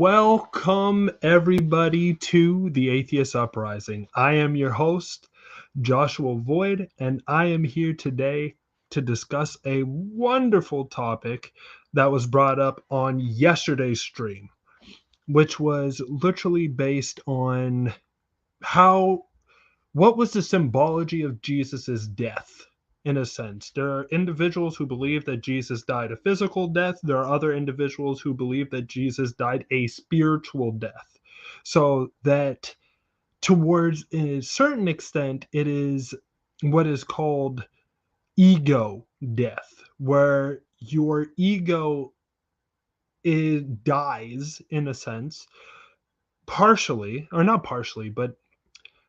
Welcome, everybody, to the Atheist Uprising. I am your host, Joshua Void, and I am here today to discuss a wonderful topic that was brought up on yesterday's stream, which was literally based on what was the symbology of Jesus's death. In a sense, there are individuals who believe that Jesus died a physical death. There are other individuals who believe that Jesus died a spiritual death. So that towards a certain extent, it is what is called ego death, where your ego dies in a sense, partially, or not partially, but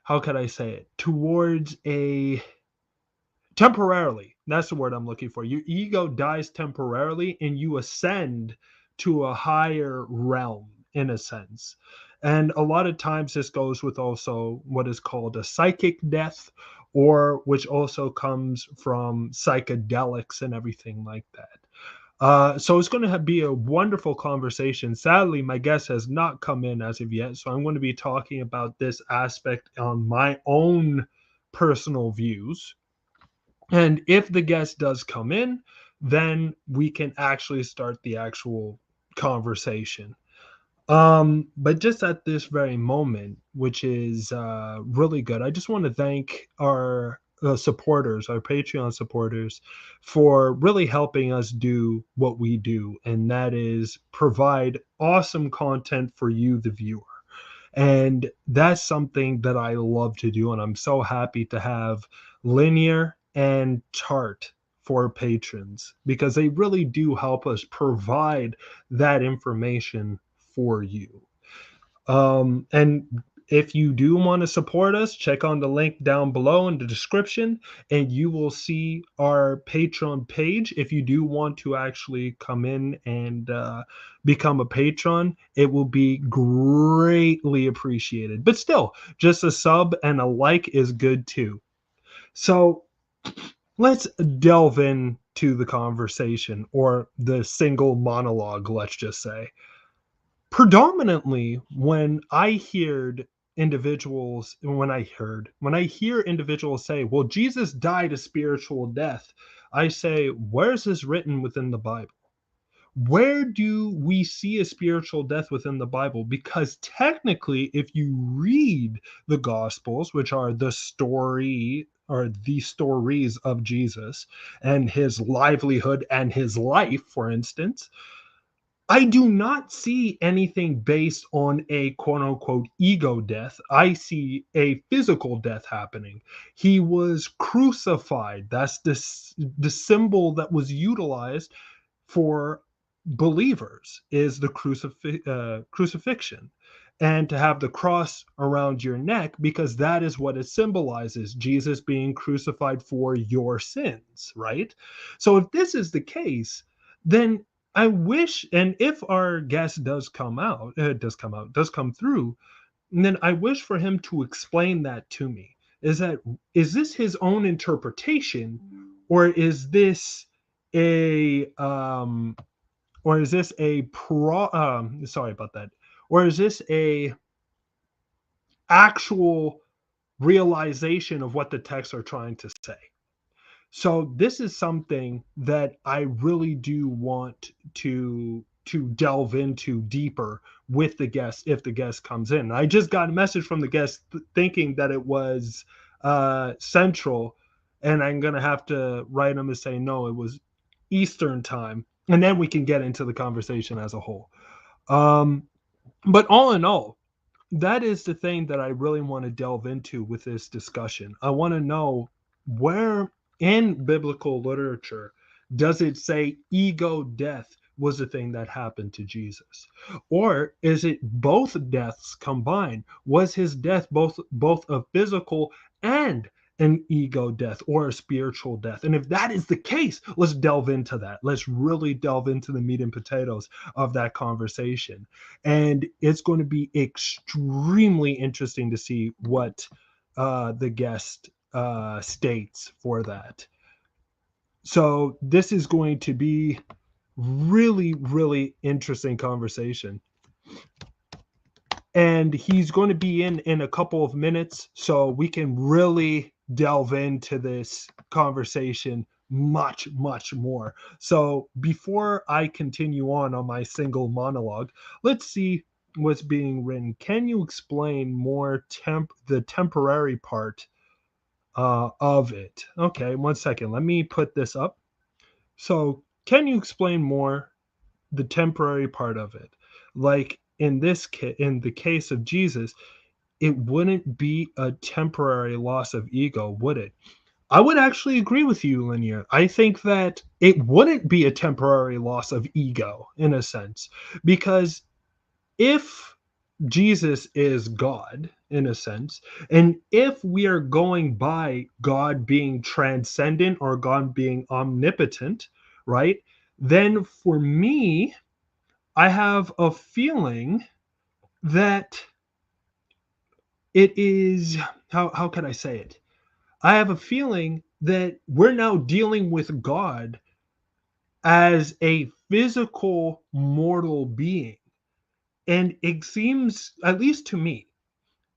how could I say it? Towards a temporarily, that's the word I'm looking for. Your ego dies temporarily and you ascend to a higher realm in a sense. And a lot of times this goes with also what is called a psychic death, or which also comes from psychedelics and everything like that. So it's going to be a wonderful conversation. Sadly, my guest has not come in as of yet, so I'm going to be talking about this aspect on my own personal views. And if the guest does come in, then we can actually start the actual conversation. But just at this very moment, which is really good, I just want to thank our supporters, our Patreon supporters, for really helping us do what we do, and that is provide awesome content for you, the viewer. And that's something that I love to do, and I'm so happy to have Linear and TART for patrons because they really do help us provide that information for you. And if you do want to support us, check on the link down below in the description and you will see our Patreon page. If you do want to actually come in and become a patron, it will be greatly appreciated. But still, just a sub and a like is good too. So let's delve into the conversation, or the single monologue, let's just say. Predominantly, when I hear individuals say, well, Jesus died a spiritual death, I say, where's this written within the Bible? Where do we see a spiritual death within the Bible? Because technically, if you read the Gospels, which are the stories of Jesus and his livelihood and his life, for instance, I do not see anything based on a quote unquote ego death. I see a physical death happening. He was crucified. That's the symbol that was utilized for believers, is the crucifixion, and to have the cross around your neck, because that is what it symbolizes, Jesus being crucified for your sins, right? So if this is the case, then I wish, and if our guest does come through, then I wish for him to explain that to me. Is this his own interpretation, or is this a sorry about that, or is this a actual realization of what the texts are trying to say? So this is something that I really do want to delve into deeper with the guest if the guest comes in. I just got a message from the guest thinking that it was Central, and I'm gonna have to write him and say no, it was Eastern time, and then we can get into the conversation as a whole. But all in all, that is the thing that I really want to delve into with this discussion. I want to know, where in biblical literature does it say ego death was the thing that happened to Jesus? Or is it both deaths combined? Was his death both a physical and an ego death, or a spiritual death? And if that is the case, let's delve into that. Let's really delve into the meat and potatoes of that conversation. And it's going to be extremely interesting to see what the guest states for that. So this is going to be really, really interesting conversation. and he's going to be in a couple of minutes, so we can really delve into this conversation much more. So before I continue on my single monologue, let's see what's being written. Can you explain more the temporary part of it? Okay, 1 second, let me put this up. So can you explain more the temporary part of it? Like in the case of Jesus, it wouldn't be a temporary loss of ego, would it? I would actually agree with you, Linear. I think that it wouldn't be a temporary loss of ego in a sense, because if Jesus is God in a sense, and if we are going by God being transcendent or God being omnipotent, right? Then for me, I have a feeling that it is, how can I say it? I have a feeling that we're now dealing with God as a physical mortal being. And it seems, at least to me,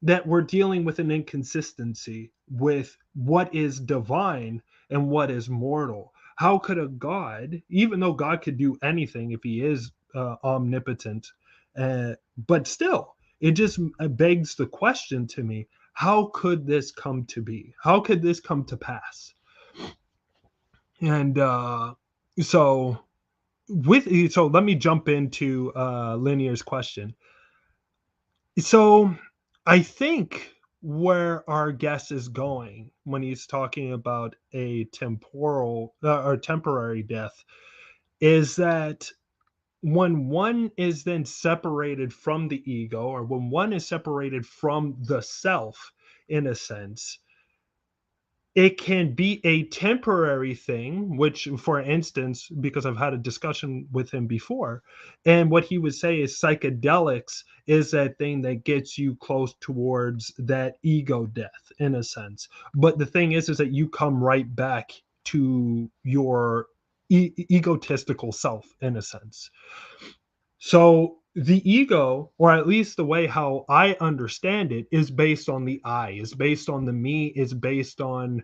that we're dealing with an inconsistency with what is divine and what is mortal. How could a God, even though God could do anything if he is omnipotent, but still, it just begs the question to me, how could this come to be? How could this come to pass? And so so let me jump into Linear's question. So I think where our guest is going when he's talking about a temporal or temporary death is that when one is then separated from the ego, or when one is separated from the self in a sense, it can be a temporary thing, which, for instance, because I've had a discussion with him before, and what he would say is psychedelics is that thing that gets you close towards that ego death in a sense. But the thing is that you come right back to your egotistical self in a sense. So the ego, or at least the way how I understand it, is based on the I, is based on the me, is based on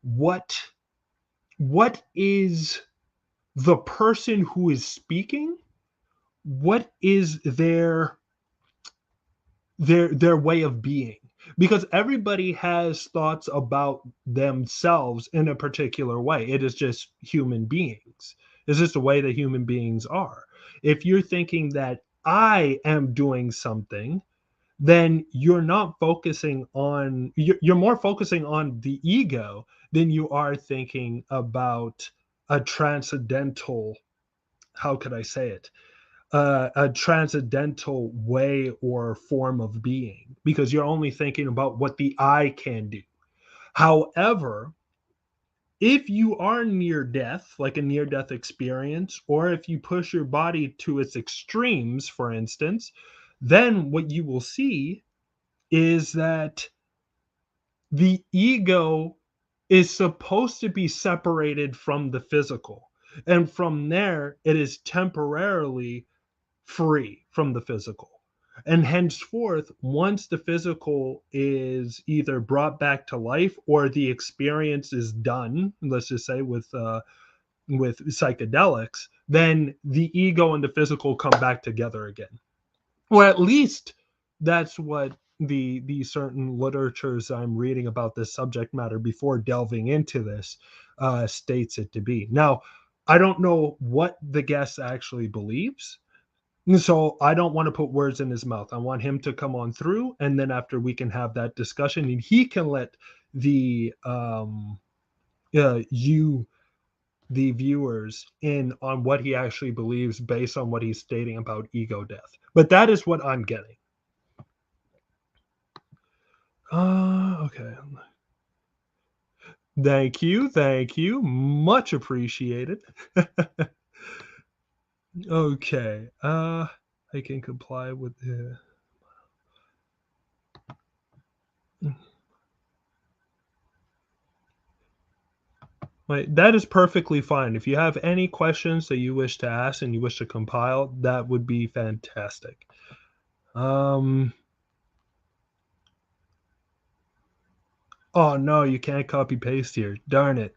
what is the person who is speaking, what is their way of being, because everybody has thoughts about themselves in a particular way. It is just human beings. It's just the way that human beings are. If you're thinking that I am doing something, then you're not focusing on, you're more focusing on the ego than you are thinking about a transcendental, how could I say it, a transcendental way or form of being, because you're only thinking about what the I can do. However, if you are near death, like a near death experience, or if you push your body to its extremes, for instance, then what you will see is that the ego is supposed to be separated from the physical. And from there, it is temporarily free from the physical. And henceforth, once the physical is either brought back to life or the experience is done, let's just say with psychedelics, then the ego and the physical come back together again. Or at least that's what the certain literatures I'm reading about this subject matter before delving into this states it to be. Now, I don't know what the guest actually believes, so I don't want to put words in his mouth. I want him to come on through, and then after we can have that discussion, and he can let the you the viewers in on what he actually believes based on what he's stating about ego death. But that is what I'm getting. Okay. Thank you. Much appreciated. Okay. I can comply with the. Right, that is perfectly fine. If you have any questions that you wish to ask and you wish to compile, that would be fantastic. Um, Oh no, you can't copy paste here. Darn it.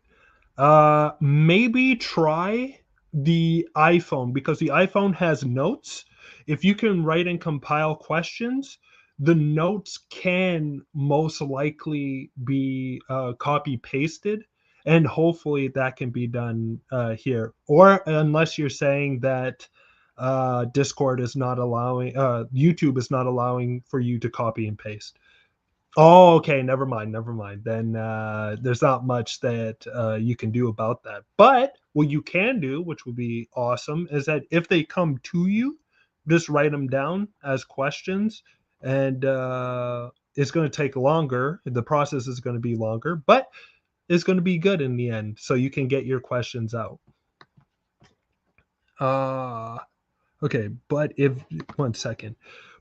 Maybe try the iPhone because the iPhone has notes. If you can write and compile questions, the notes can most likely be copy pasted, and hopefully that can be done here. Or unless you're saying that Discord is not allowing, YouTube is not allowing for you to copy and paste. Oh, okay. Never mind. Never mind. Then there's not much that you can do about that. But what you can do, which would be awesome, is that if they come to you, just write them down as questions, and it's going to take longer. The process is going to be longer, but it's going to be good in the end. So you can get your questions out. Uh, Okay, but if 1 second.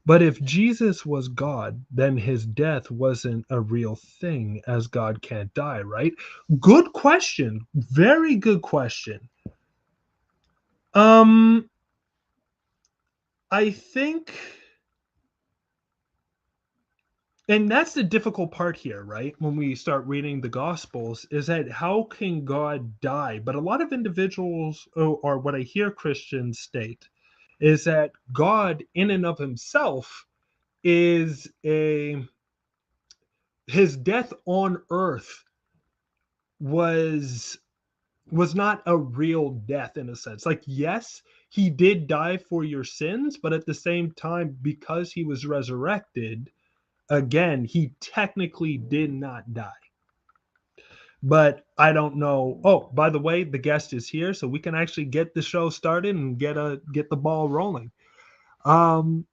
But if Jesus was God, then his death wasn't a real thing, as God can't die, right? Good question. Very good question. Um, I think, and that's the difficult part here, right? When we start reading the Gospels, is that how can God die? But a lot of individuals, or what I hear Christians state, is that God, in and of himself, is a his death on earth was was not a real death in a sense. Like, yes, he did die for your sins, but at the same time, because he was resurrected again, he technically did not die. But I don't know. Oh, by the way, the guest is here, so we can actually get the show started and get the ball rolling. um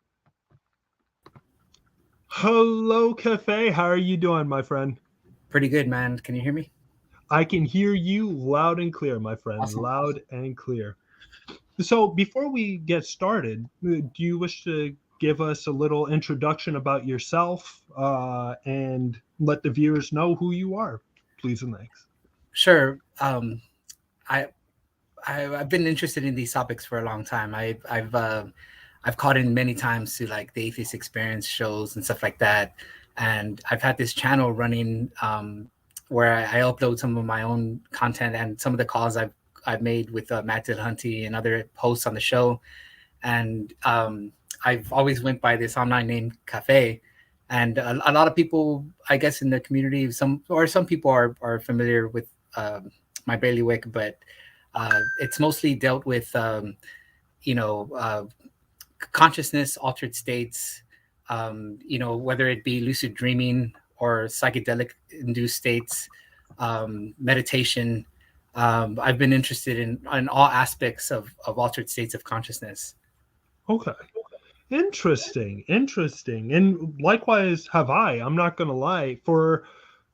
Hello, Kafei. How are you doing, my friend? Pretty good, man. Can you hear me? I can hear you loud and clear, my friend. Awesome. Loud and clear. So, before we get started, do you wish to give us a little introduction about yourself and let the viewers know who you are, please and thanks? Sure. I, I've been interested in these topics for a long time. I've caught in many times to like the atheist experience shows and stuff like that, and I've had this channel running where I upload some of my own content and some of the calls I've made with Matt Dillahunty and other hosts on the show, and I've always went by this online name Kafei. And a lot of people, I guess, in the community, some people are familiar with my bailiwick, but it's mostly dealt with, you know, consciousness, altered states, whether it be lucid dreaming or psychedelic induced states, meditation. I've been interested in all aspects of altered states of consciousness. Okay. Interesting. Interesting. And likewise have I. I'm not going to lie. For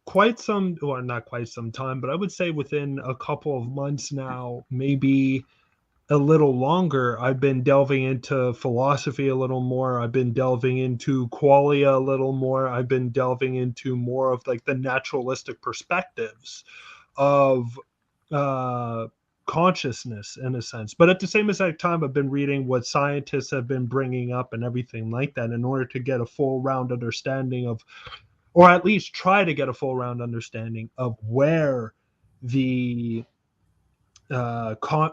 quite some, or not quite some time, but I would say within a couple of months now, maybe a little longer, I've been delving into philosophy a little more. I've been delving into qualia a little more. I've been delving into more of like the naturalistic perspectives of uh, consciousness in a sense. But at the same exact time, I've been reading what scientists have been bringing up and everything like that in order to get a full round understanding of, or at least try to get a full round understanding of where the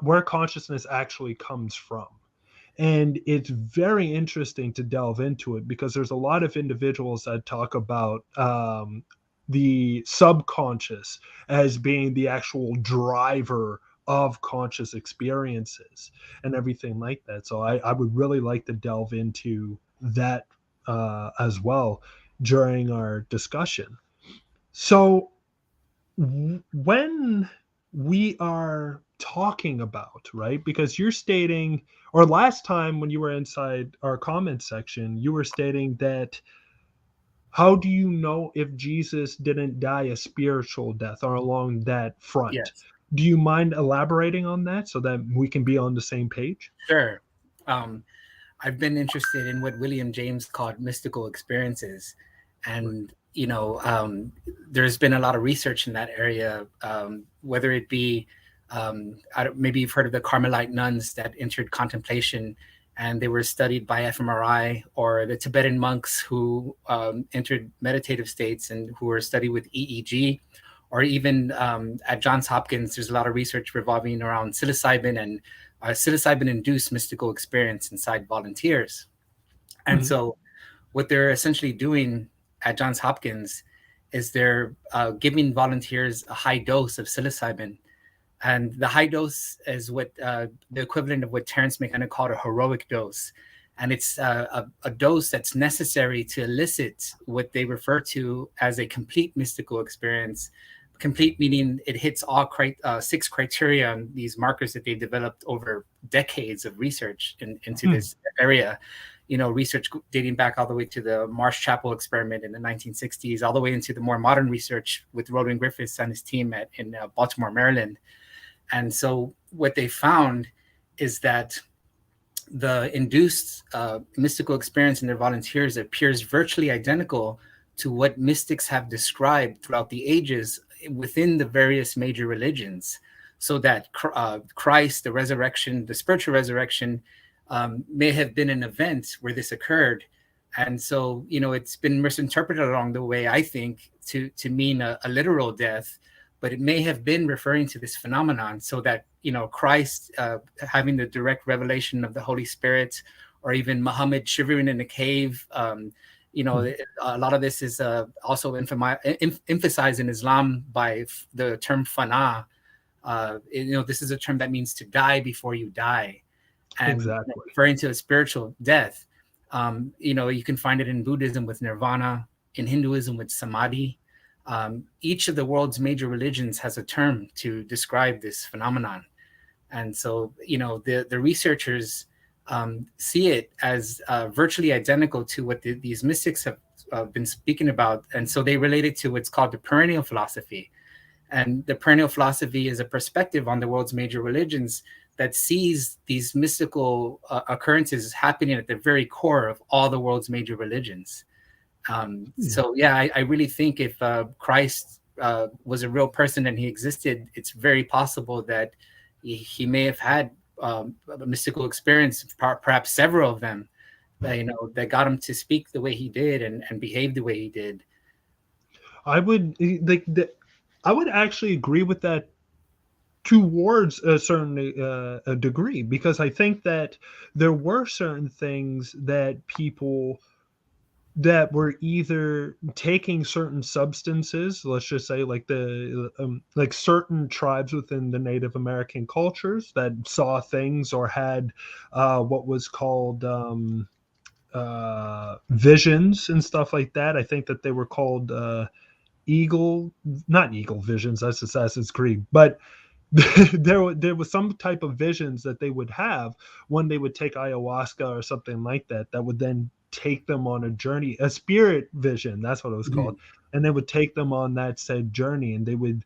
where consciousness actually comes from. And it's very interesting to delve into it because there's a lot of individuals that talk about the subconscious as being the actual driver of conscious experiences and everything like that. So I would really like to delve into that as well during our discussion. So when we are talking about, right? Because you're stating, or last time when you were inside our comment section, you were stating that how do you know if Jesus didn't die a spiritual death or along that front? Yes. Do you mind elaborating on that so that we can be on the same page? Sure. Um, I've been interested in what William James called mystical experiences, Right. and there's been a lot of research in that area. Whether it be, maybe you've heard of the Carmelite nuns that entered contemplation and they were studied by fMRI, or the Tibetan monks who entered meditative states and who were studied with EEG, or even at Johns Hopkins, there's a lot of research revolving around psilocybin and psilocybin-induced mystical experience inside volunteers. And Mhm. so what they're essentially doing at Johns Hopkins is they're giving volunteers a high dose of psilocybin. And the high dose is what the equivalent of what Terence McKenna called a heroic dose. And it's a dose that's necessary to elicit what they refer to as a complete mystical experience. Complete meaning it hits all 6 criteria on these markers that they developed over decades of research into Mm. this area. Research dating back all the way to the Marsh Chapel experiment in the 1960s, all the way into the more modern research with Roland Griffiths and his team in Baltimore, Maryland. And so what they found is that the induced mystical experience in their volunteers appears virtually identical to what mystics have described throughout the ages within the various major religions. So that Christ, the resurrection, the spiritual resurrection, may have been an event where this occurred. And so, it's been misinterpreted along the way, I think, to mean a literal death, but it may have been referring to this phenomenon, so that, Christ having the direct revelation of the Holy Spirit, or even Muhammad shivering in a cave. Mhm. A lot of this is also emphasized in Islam by the term fana. This is a term that means to die before you die, and Exactly. referring to a spiritual death. You can find it in Buddhism with nirvana, in Hinduism with samadhi. Each of the world's major religions has a term to describe this phenomenon. And so, the researchers see it as virtually identical to what these mystics have been speaking about. And so they relate it to what's called the perennial philosophy. And the perennial philosophy is a perspective on the world's major religions that sees these mystical occurrences happening at the very core of all the world's major religions. Mm. So yeah, I really think if Christ was a real person and he existed, it's very possible that he may have had a mystical experience, perhaps several of them, that got him to speak the way he did and behave the way he did. I would I would actually agree with that towards a certain a degree, because I think that there were certain things that people that were either taking certain substances, let's just say like like certain tribes within the Native American cultures that saw things or had what was called visions and stuff like that. I think that they were called eagle, not eagle visions, that's Assassin's Creed, but there was some type of visions that they would have when they would take ayahuasca or something like that, that would then take them on a journey, a spirit vision, that's what it was called. Mhm. And they would take them on that said journey, and they would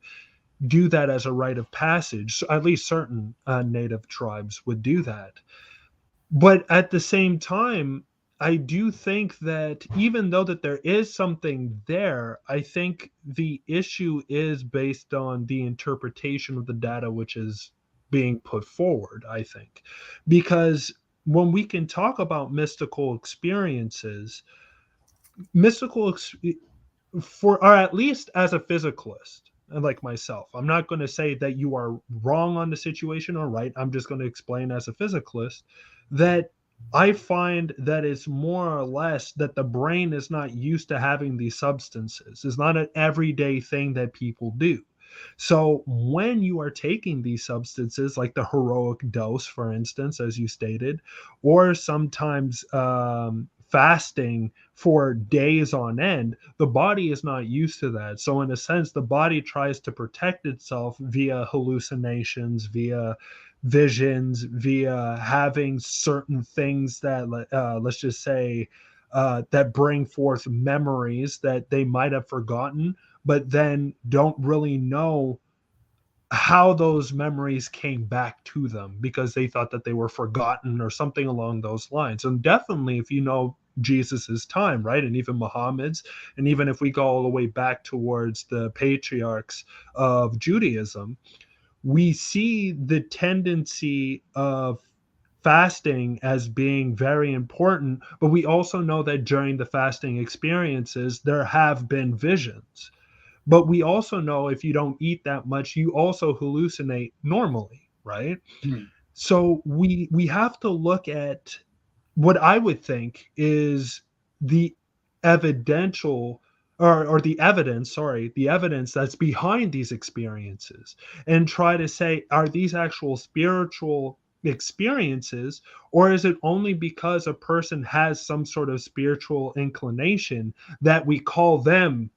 do that as a rite of passage. So at least certain native tribes would do that. But at the same time, I do think that even though that there is something there, I think the issue is based on the interpretation of the data which is being put forward, I think. Because when we can talk about mystical experiences, mystical ex- for or at least as a physicalist like myself, I'm not going to say that you are wrong on the situation or right. I'm just going to explain as a physicalist that I find that it's more or less that the brain is not used to having these substances. It's not an everyday thing that people do. So when you are taking these substances, like the heroic dose, for instance, as you stated, or sometimes fasting for days on end, the body is not used to that. So, in a sense, the body tries to protect itself via hallucinations, via visions, via having certain things that, let's just say, that bring forth memories that they might have forgotten, but then don't really know how those memories came back to them because they thought that they were forgotten or something along those lines. And definitely, if you know Jesus's time, right, and even Muhammad's, and even if we go all the way back towards the patriarchs of Judaism, we see the tendency of fasting as being very important, but we also know that during the fasting experiences, there have been visions. But we also know if you don't eat that much, you also hallucinate normally, right? Mm, So we have to look at what I would think is the evidential or the evidence, sorry, the evidence that's behind these experiences, and try to say, are these actual spiritual experiences, or is it only because a person has some sort of spiritual inclination that we call them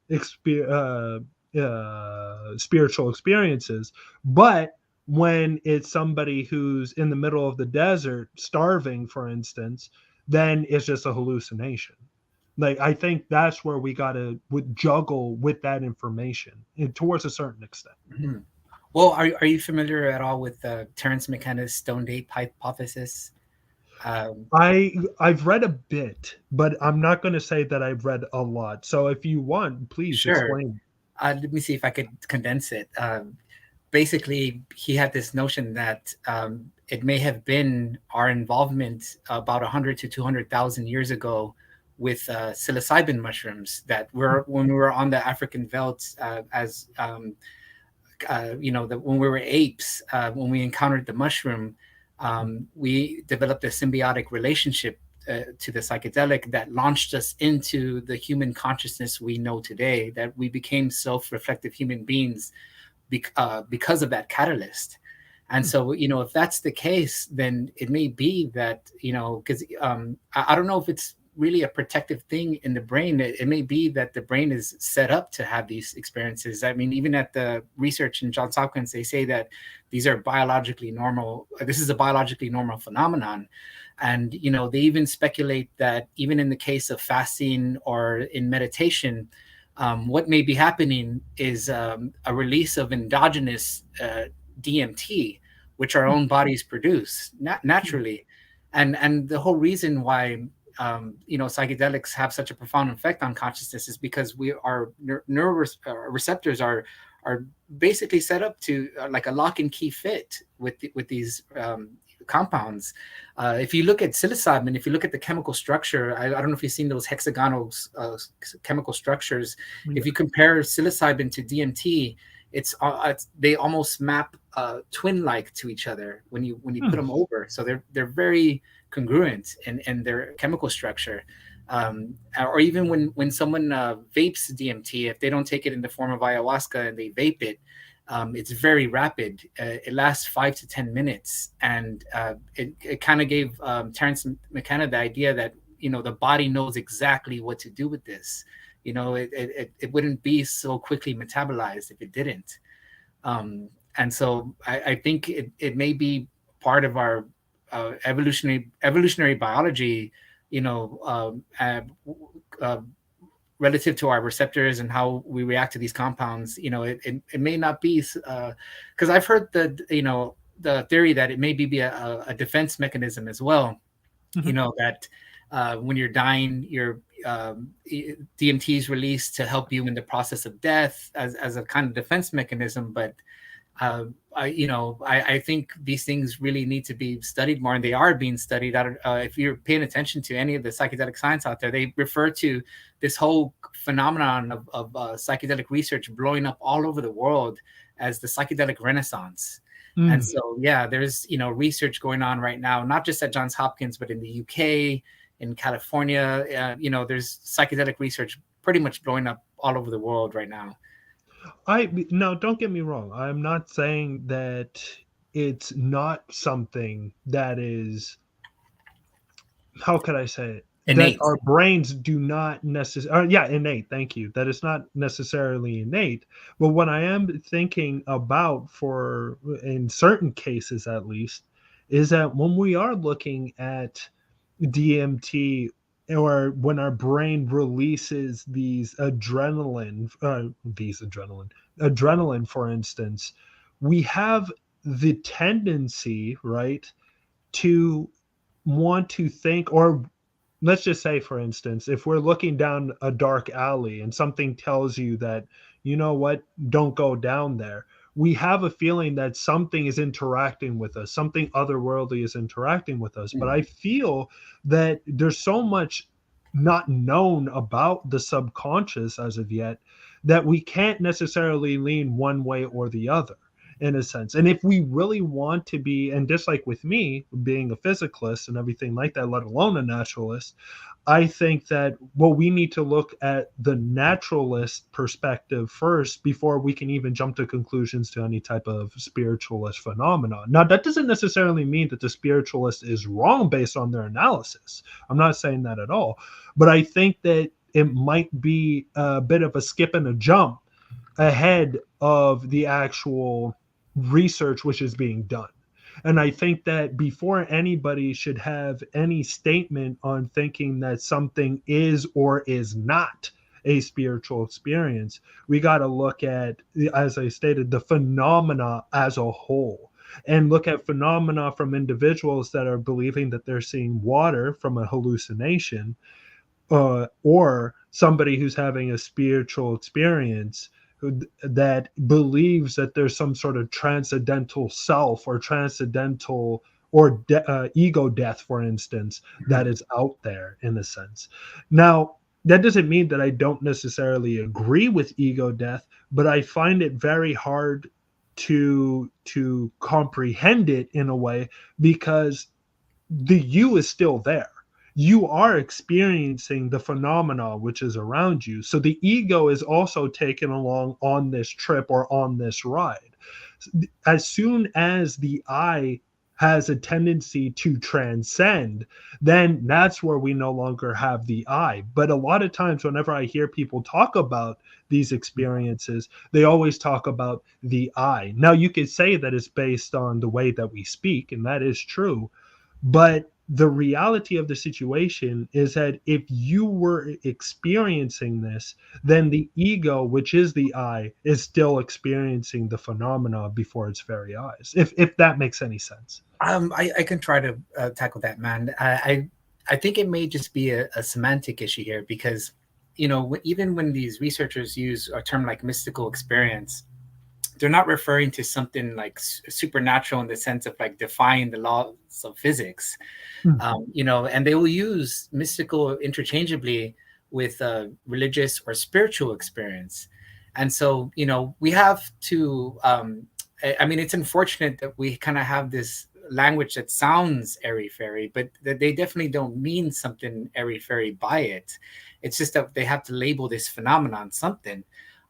spiritual experiences? But when it's somebody who's in the middle of the desert starving, for instance, then it's just a hallucination. Like, I think that's where we got to juggle with that information and towards a certain extent. mhm. Well, are you familiar at all with Terence McKenna's stone date hypothesis? Um, I've read a bit, but I'm not going to say that I've read a lot. So if you want, please sure. explain. Let me see if I could condense it. Basically, he had this notion that it may have been our involvement about 100 to 200,000 years ago with psilocybin mushrooms that were when we were on the African veldt as when we were apes, when we encountered the mushroom, we developed a symbiotic relationship to the psychedelic that launched us into the human consciousness we know today, that we became self-reflective human beings because of that catalyst. And so, if that's the case, then it may be that, because I don't know if it's really a protective thing in the brain. It may be that the brain is set up to have these experiences. I mean, even at the research in Johns Hopkins, they say that these are biologically normal. This is a biologically normal phenomenon. And, they even speculate that even in the case of fasting or in meditation, what may be happening is a release of endogenous DMT, which our own bodies produce naturally, and the whole reason why psychedelics have such a profound effect on consciousness is because our receptors are basically set up to like a lock and key fit with these compounds. If you look at psilocybin, if you look at the chemical structure, I don't know if you've seen those hexagonal chemical structures. Yeah. If you compare psilocybin to DMT, they almost map twin-like to each other when you put Hmm. them over. So they're very congruent in their chemical structure. Or even when someone vapes DMT, if they don't take it in the form of ayahuasca and they vape it, it's very rapid. It lasts 5 to 10 minutes. And it kind of gave Terence McKenna the idea that, the body knows exactly what to do with this. It wouldn't be so quickly metabolized if it didn't. And so I think it may be part of our evolutionary biology, uh, relative to our receptors and how we react to these compounds. It may not be because I've heard the theory that it may be a defense mechanism as well. Mhm. That when you're dying, your DMT is released to help you in the process of death as a kind of defense mechanism. But I think these things really need to be studied more, and they are being studied. If you're paying attention to any of the psychedelic science out there, they refer to this whole phenomenon of psychedelic research blowing up all over the world as the psychedelic renaissance. And Mm. so, yeah, there's research going on right now, not just at Johns Hopkins, but in the UK, in California. There's psychedelic research pretty much blowing up all over the world right now. No, don't get me wrong. I'm not saying that it's not something that is, how could I say it? That Innate. our brains do not necessarily, yeah, innate. Thank you. That it's not necessarily innate. But what I am thinking about, for in certain cases at least, is that when we are looking at DMT, or when our brain releases adrenaline, for instance, we have the tendency, right, to want to think, or let's just say, for instance, if we're looking down a dark alley and something tells you that, you know what, don't go down there, we have a feeling that something is interacting with us, something otherworldly is interacting with us. But I feel that there's so much not known about the subconscious as of yet that we can't necessarily lean one way or the other in a sense. And if we really want to be, and just like with me being a physicalist and everything like that, let alone a naturalist, I think that, well, we need to look at the naturalist perspective first before we can even jump to conclusions to any type of spiritualist phenomenon. Now, that doesn't necessarily mean that the spiritualist is wrong based on their analysis. I'm not saying that at all. But I think that it might be a bit of a skip and a jump ahead of the actual research which is being done. And I think that before anybody should have any statement on thinking that something is or is not a spiritual experience, we got to look at, as I stated, the phenomena as a whole and look at phenomena from individuals that are believing that they're seeing water from a hallucination, or somebody who's having a spiritual experience that believes that there's some sort of transcendental self or transcendental or ego death, for instance, that is out there in a sense. Now, that doesn't mean that I don't necessarily agree with ego death, but I find it very hard to comprehend it in a way because the you is still there. You are experiencing the phenomena which is around you. So the ego is also taken along on this trip or on this ride. As soon as the I has a tendency to transcend, then that's where we no longer have the I. But a lot of times, whenever I hear people talk about these experiences, they always talk about the I. Now, you could say that it's based on the way that we speak, and that is true. But the reality of the situation is that if you were experiencing this, then the ego, which is the I, is still experiencing the phenomena before its very eyes. If that makes any sense. I can try to tackle that, man. I think it may just be a semantic issue here because, you know, even when these researchers use a term like mystical experience, they're not referring to something like supernatural in the sense of like defying the laws of physics, you know, and they will use mystical interchangeably with religious or spiritual experience. And so, you know, we have to, I mean, it's unfortunate that we kind of have this language that sounds airy fairy, but that they definitely don't mean something airy fairy by it. It's just that they have to label this phenomenon something.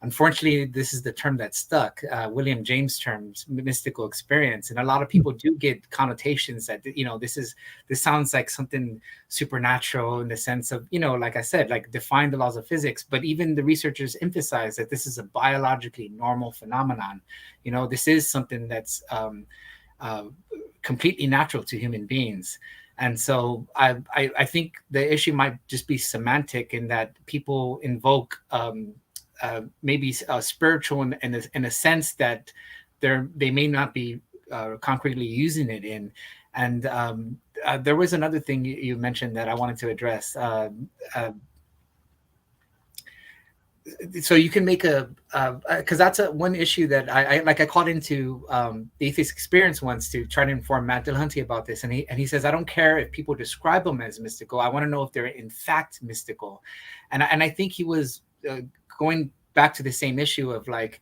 Unfortunately, this is the term that stuck, William James terms, mystical experience, and a lot of people do get connotations that, you know, this sounds like something supernatural in the sense of, you know, like I said, like define the laws of physics. But even the researchers emphasize that this is a biologically normal phenomenon. You know, this is something that's completely natural to human beings. And so I think the issue might just be semantic in that people invoke maybe spiritual in a sense that they may not be concretely using it in. And there was another thing you mentioned that I wanted to address. So you can make because that's one issue that I called into the atheist experience once to try to inform Matt Dillahunty about this, and he says, I don't care if people describe them as mystical, I want to know if they're in fact mystical. And I think he was going back to the same issue of like,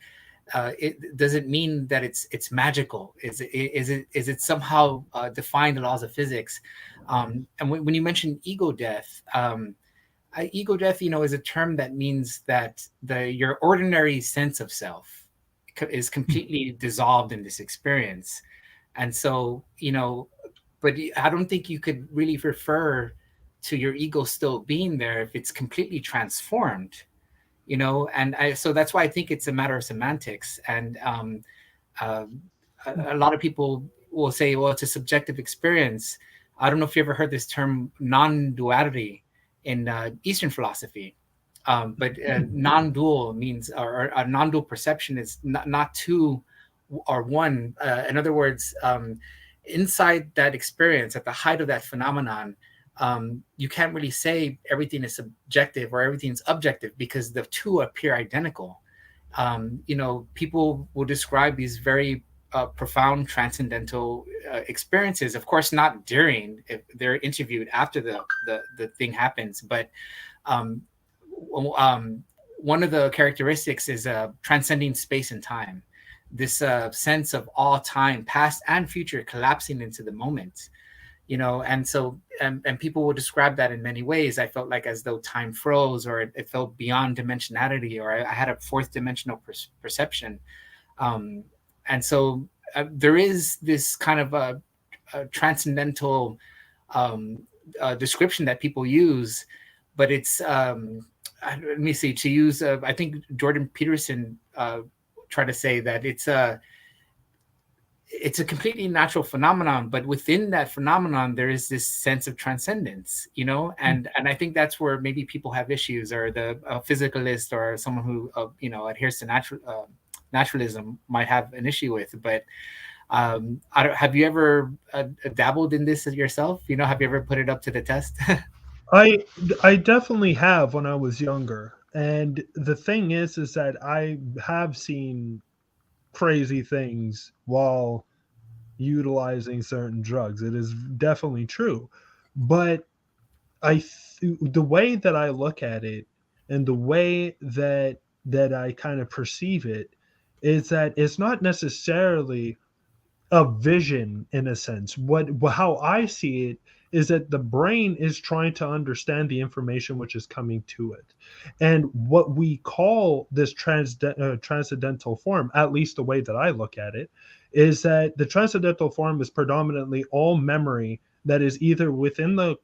does it mean that it's magical? Is it somehow defying the laws of physics? And when you mention ego death, ego death, you know, is a term that means that your ordinary sense of self is completely dissolved in this experience. And so, you know, but I don't think you could really refer to your ego still being there if it's completely transformed, you know. And so that's why I think it's a matter of semantics. And a lot of people will say, well, it's a subjective experience. I don't know if you ever heard this term non-duality in Eastern philosophy, but non-dual means, or a non-dual perception is not two or one. In other words, inside that experience, at the height of that phenomenon, you can't really say everything is subjective or everything's objective because the two appear identical. People will describe these very profound transcendental experiences. Of course, not during, if they're interviewed after the thing happens, but um, um, one of the characteristics is transcending space and time. This sense of all time, past and future, collapsing into the moment. And so and people will describe that in many ways. I felt like as though time froze, or it felt beyond dimensionality, or I had a fourth dimensional perception. um, and so there is this kind of a transcendental um, description that people use, but it's let me see, to use I think Jordan Peterson tried to say that it's a completely natural phenomenon, but within that phenomenon there is this sense of transcendence, and I think that's where maybe people have issues, or the physicalist or someone who adheres to naturalism might have an issue with. But have you ever dabbled in this yourself? Have you ever put it up to the test? I I definitely have when I was younger. And the thing is that I have seen crazy things while utilizing certain drugs. It is definitely true. But the way that I look at it, and the way that I kind of perceive it, is that it's not necessarily a vision in a sense. How I see it is that the brain is trying to understand the information which is coming to it, and what we call this transcendental form, at least the way that I look at it, is that the transcendental form is predominantly all memory that is either within the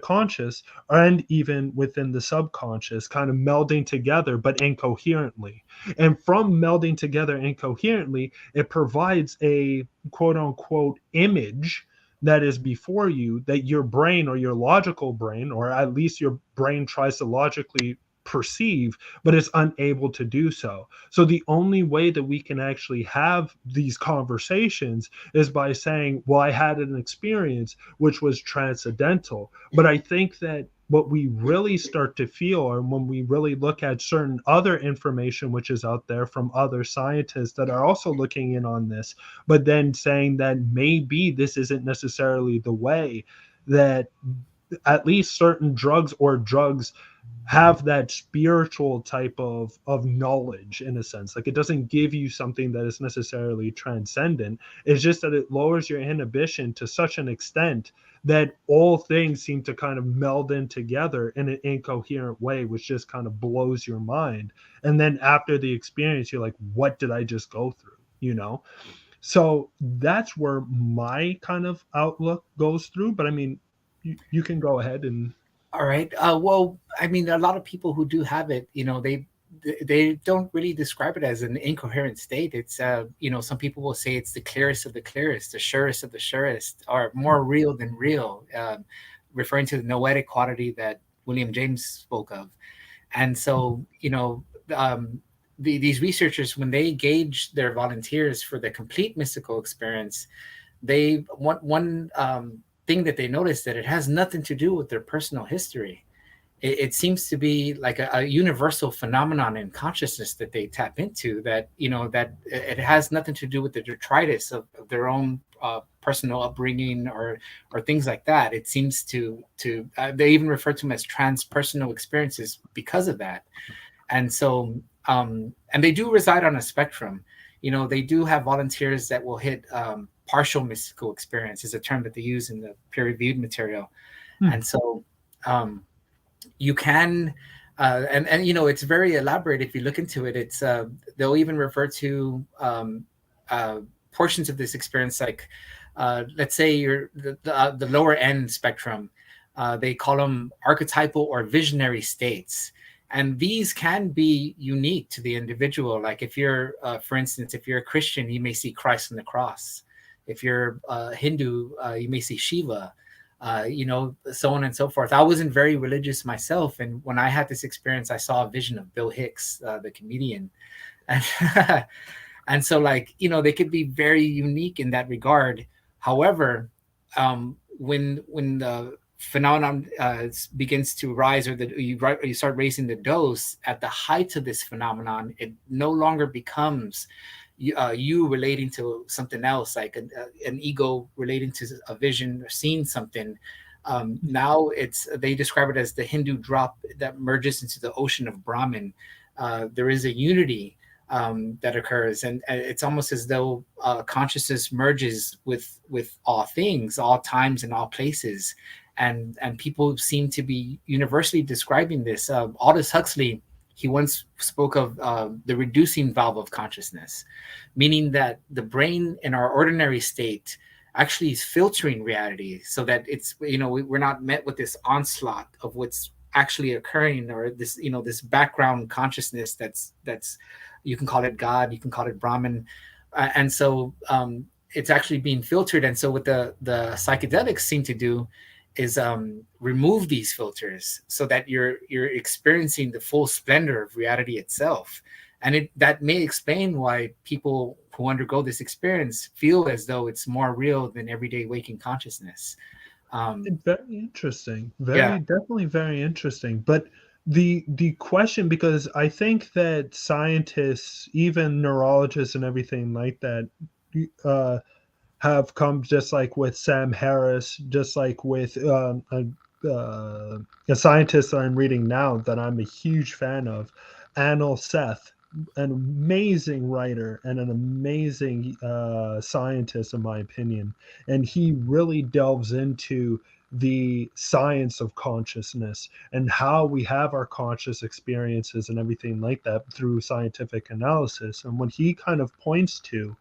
conscious and even within the subconscious, kind of melding together but incoherently. And from melding together incoherently, it provides a quote unquote image that is before you, that your brain, or your logical brain, or at least your brain, tries to logically perceive, but is unable to do so. So the only way that we can actually have these conversations is by saying, well, I had an experience which was transcendental. But I think that what we really start to feel, or when we really look at certain other information which is out there from other scientists that are also looking in on this, but then saying that maybe this isn't necessarily the way, that at least certain drugs, or drugs, have that spiritual type of knowledge, in a sense. Like, it doesn't give you something that is necessarily transcendent. It's just that it lowers your inhibition to such an extent that all things seem to kind of meld in together in an incoherent way, which just kind of blows your mind. And then after the experience, you're like, what did I just go through? So that's where my kind of outlook goes through. But I mean, you can go ahead and. All right. Well, I mean, a lot of people who do have it, they don't really describe it as an incoherent state. It's some people will say it's the clearest of the clearest, the surest of the surest, or more real than real, referring to the noetic quality that William James spoke of. And so, these researchers, when they gauge their volunteers for the complete mystical experience, they one thing that they notice, that it has nothing to do with their personal history. It seems to be like a universal phenomenon in consciousness that they tap into, that that it has nothing to do with the detritus of their own personal upbringing, or things like that. It seems to they even refer to them as transpersonal experiences because of that. And so and they do reside on a spectrum. They do have volunteers that will hit partial mystical experience, is a term that they use in the peer-reviewed material. Hmm. And so you can and it's very elaborate. If you look into it, it's they'll even refer to uh, portions of this experience, like let's say you're the lower end spectrum. They call them archetypal or visionary states, and these can be unique to the individual. Like, if you're for instance, if you're a Christian, you may see Christ on the cross. If you're Hindu, you may see Shiva, so on and so forth. I wasn't very religious myself, and when I had this experience, I saw a vision of Bill Hicks, the comedian, and and so, like, they could be very unique in that regard. However, when phenomenon begins to rise, or you start raising the dose at the height of this phenomenon, it no longer becomes you relating to something else, like an ego relating to a vision or seeing something. Now they describe it as the Hindu drop that merges into the ocean of Brahman. There is a unity that occurs, and it's almost as though consciousness merges with all things, all times, and all places. And people seem to be universally describing this. Aldous Huxley, he once spoke of the reducing valve of consciousness, meaning that the brain in our ordinary state actually is filtering reality, so that it's, we're not met with this onslaught of what's actually occurring, or this, this background consciousness that's you can call it God, you can call it Brahman. And so it's actually being filtered. And so what the psychedelics seem to do is remove these filters, so that you're experiencing the full splendor of reality itself. And that may explain why people who undergo this experience feel as though it's more real than everyday waking consciousness. Very interesting. Yeah. Definitely very interesting. But the question, because I think that scientists, even neurologists and everything like that, uh, have come, just like with Sam Harris, just like with a scientist that I'm reading now that I'm a huge fan of, Anil Seth, an amazing writer and an amazing scientist, in my opinion. And he really delves into the science of consciousness and how we have our conscious experiences and everything like that through scientific analysis. And what he kind of points to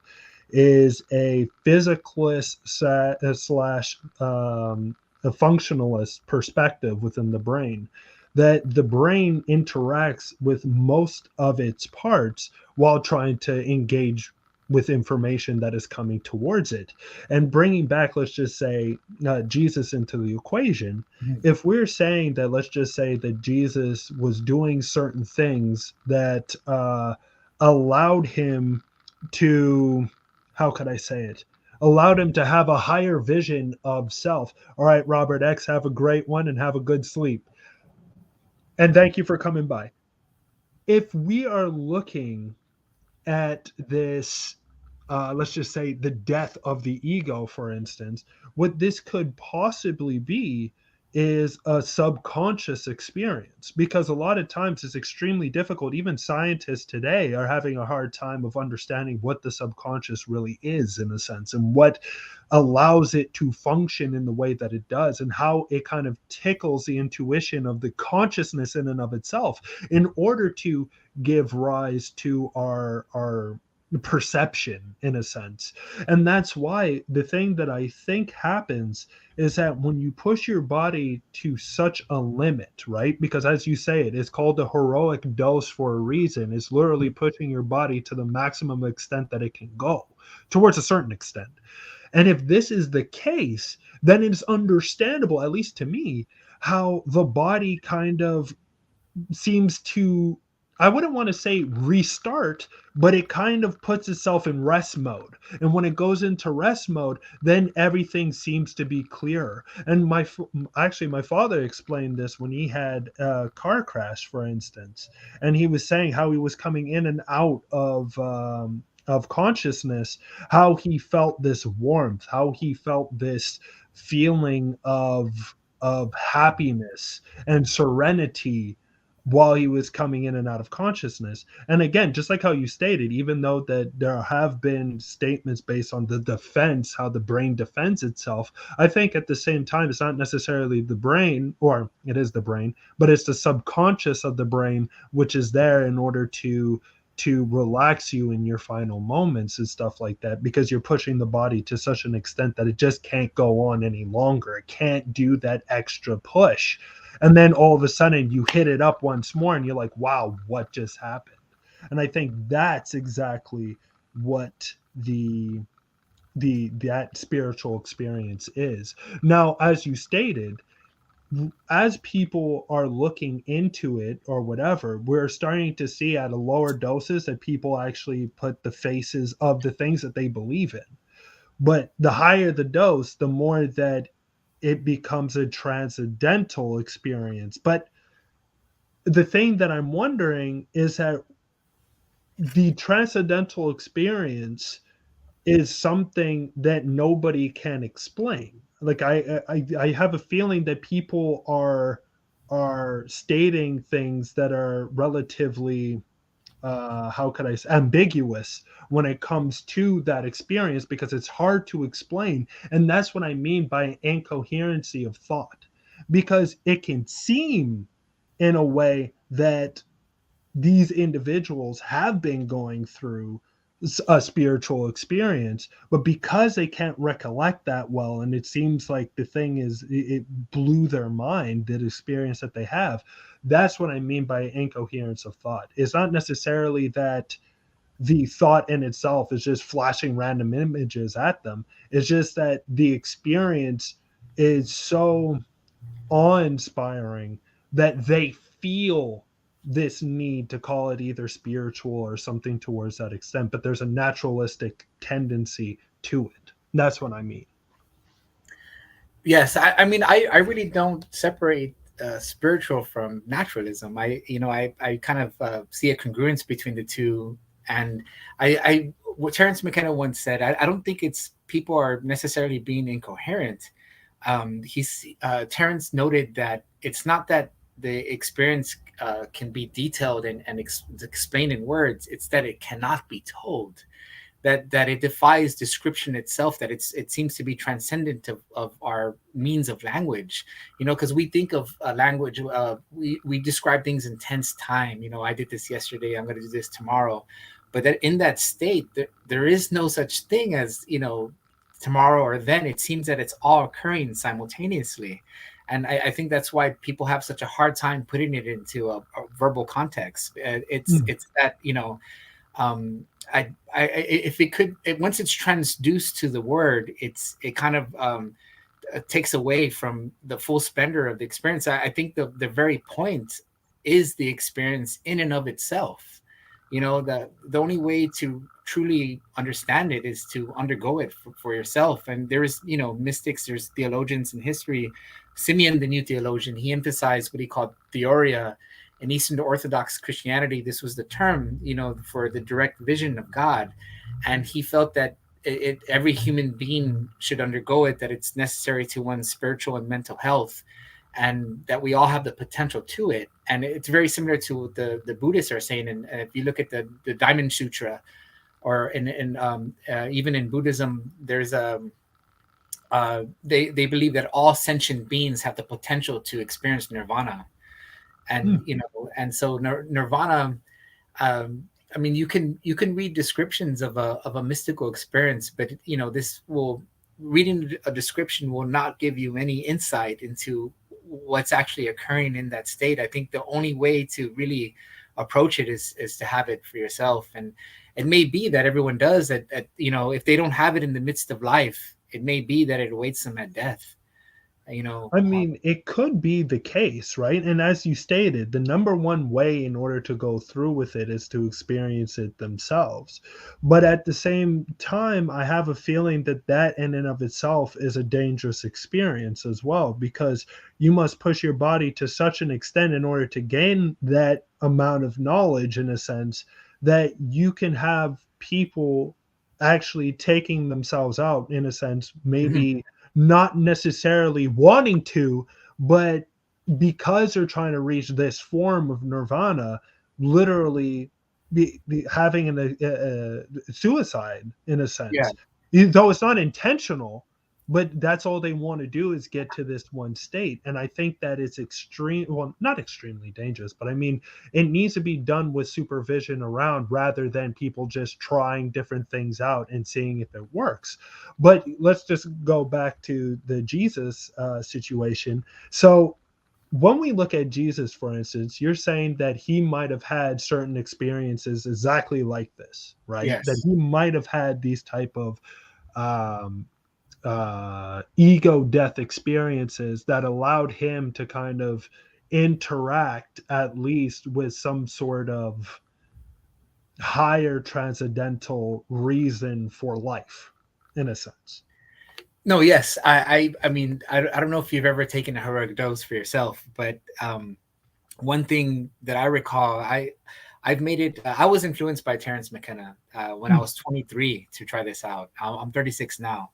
is a physicalist slash a functionalist perspective within the brain, that the brain interacts with most of its parts while trying to engage with information that is coming towards it. And bringing back, let's just say, Jesus into the equation, Mhm. if we're saying that, let's just say that Jesus was doing certain things that allowed him to, how could I say it? Allowed him to have a higher vision of self. All right, Robert X, have a great one and have a good sleep. And thank you for coming by. If we are looking at this, let's just say the death of the ego, for instance, what this could possibly be is a subconscious experience, because a lot of times it's extremely difficult. Even scientists today are having a hard time of understanding what the subconscious really is, in a sense, and what allows it to function in the way that it does, and how it kind of tickles the intuition of the consciousness in and of itself in order to give rise to our perception, in a sense. And that's why the thing that I think happens is that when you push your body to such a limit, right? Because as you say, it is called a heroic dose for a reason. It's literally pushing your body to the maximum extent that it can go, towards a certain extent. And if this is the case, then it's understandable, at least to me, how the body kind of seems to, I wouldn't want to say restart, but it kind of puts itself in rest mode. And when it goes into rest mode, then everything seems to be clearer. And my father explained this when he had a car crash, for instance, and he was saying how he was coming in and out of consciousness, how he felt this warmth, how he felt this feeling of happiness and serenity while he was coming in and out of consciousness. And again, just like how you stated, even though that there have been statements based on the defense, how the brain defends itself, I think at the same time it's not necessarily the brain, or it is the brain, but it's the subconscious of the brain which is there in order to relax you in your final moments and stuff like that, because you're pushing the body to such an extent that it just can't go on any longer. It can't do that extra push. And then all of a sudden you hit it up once more and you're like, wow, what just happened? And I think that's exactly what that spiritual experience is. Now, as you stated, as people are looking into it or whatever, we're starting to see at a lower doses that people actually put the faces of the things that they believe in. But the higher the dose, the more that it becomes a transcendental experience. But the thing that I'm wondering is that the transcendental experience is something that nobody can explain. Like I have a feeling that people are stating things that are relatively how could I say, ambiguous when it comes to that experience because it's hard to explain. And that's what I mean by incoherency of thought, because it can seem in a way that these individuals have been going through a spiritual experience, but because they can't recollect that well, and it seems like the thing is it blew their mind, that experience that they have. That's what I mean by incoherence of thought. It's not necessarily that the thought in itself is just flashing random images at them. It's just that the experience is so awe-inspiring that they feel this need to call it either spiritual or something towards that extent, but there's a naturalistic tendency to it. That's what I mean. Yes, I mean, I really don't separate spiritual from naturalism. I kind of see a congruence between the two. And what Terence McKenna once said, I don't think it's people are necessarily being incoherent. Terence noted that it's not that the experience can be detailed and explained in words. It's that it cannot be told, that it defies description itself, that it seems to be transcendent of our means of language, because we think of language, we describe things in tense time. I did this yesterday, I'm going to do this tomorrow, but that in that state there is no such thing as tomorrow or then. It seems that it's all occurring simultaneously, and I think that's why people have such a hard time putting it into a verbal context. It's that if it could, once it's transduced to the word, it kind of takes away from the full splendor of the experience. I think the very point is the experience in and of itself. The only way to truly understand it is to undergo it for yourself. And there's mystics, there's theologians in history. Simeon, the new theologian, he emphasized what he called theoria. In Eastern Orthodox Christianity, this was the term, for the direct vision of God. And he felt that every human being should undergo it, that it's necessary to one's spiritual and mental health, and that we all have the potential to it. And it's very similar to what the Buddhists are saying. And if you look at the Diamond Sutra, or even in Buddhism, there's they believe that all sentient beings have the potential to experience nirvana. And and so nirvana, I mean, you can read descriptions of a mystical experience, but reading a description will not give you any insight into what's actually occurring in that state. I think the only way to really approach it is to have it for yourself. And it may be that everyone does that, if they don't have it in the midst of life, it may be that it awaits them at death. I mean, it could be the case, right? And as you stated, the number one way in order to go through with it is to experience it themselves. But at the same time, I have a feeling that that in and of itself is a dangerous experience as well, because you must push your body to such an extent in order to gain that amount of knowledge, in a sense, that you can have people actually taking themselves out, in a sense, maybe not necessarily wanting to, but because they're trying to reach this form of nirvana, literally having a suicide, in a Yeah. sense, though it's not intentional, but that's all they want to do is get to this one state. And I think that it's not extremely dangerous, but I mean, it needs to be done with supervision around, rather than people just trying different things out and seeing if it works. But let's just go back to the Jesus situation. So when we look at Jesus, for instance, you're saying that he might have had certain experiences exactly like this, right? That Yes. he might have had these type of um, ego death experiences that allowed him to kind of interact at least with some sort of higher transcendental reason for life, in a sense. No, yes, I mean, I don't know if you've ever taken a heroic dose for yourself, but one thing that I recall, I've made it. I was influenced by Terrence McKenna when I Mm. was 23 to try this out. I'm 36 now,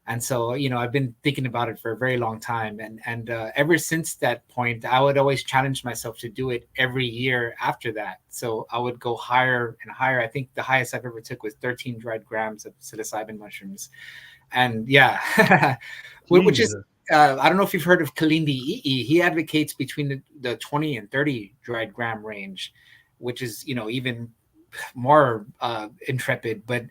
and so I've been thinking about it for a very long time, and ever since that point, I would always challenge myself to do it every year after that. So I would go higher and higher. I think the highest I've ever took was 13 dried grams of psilocybin mushrooms, and yeah, which is Jesus. I don't know if you've heard of Kalindi Ii. He advocates between the 20 and 30 dried gram range, which is even more intrepid. But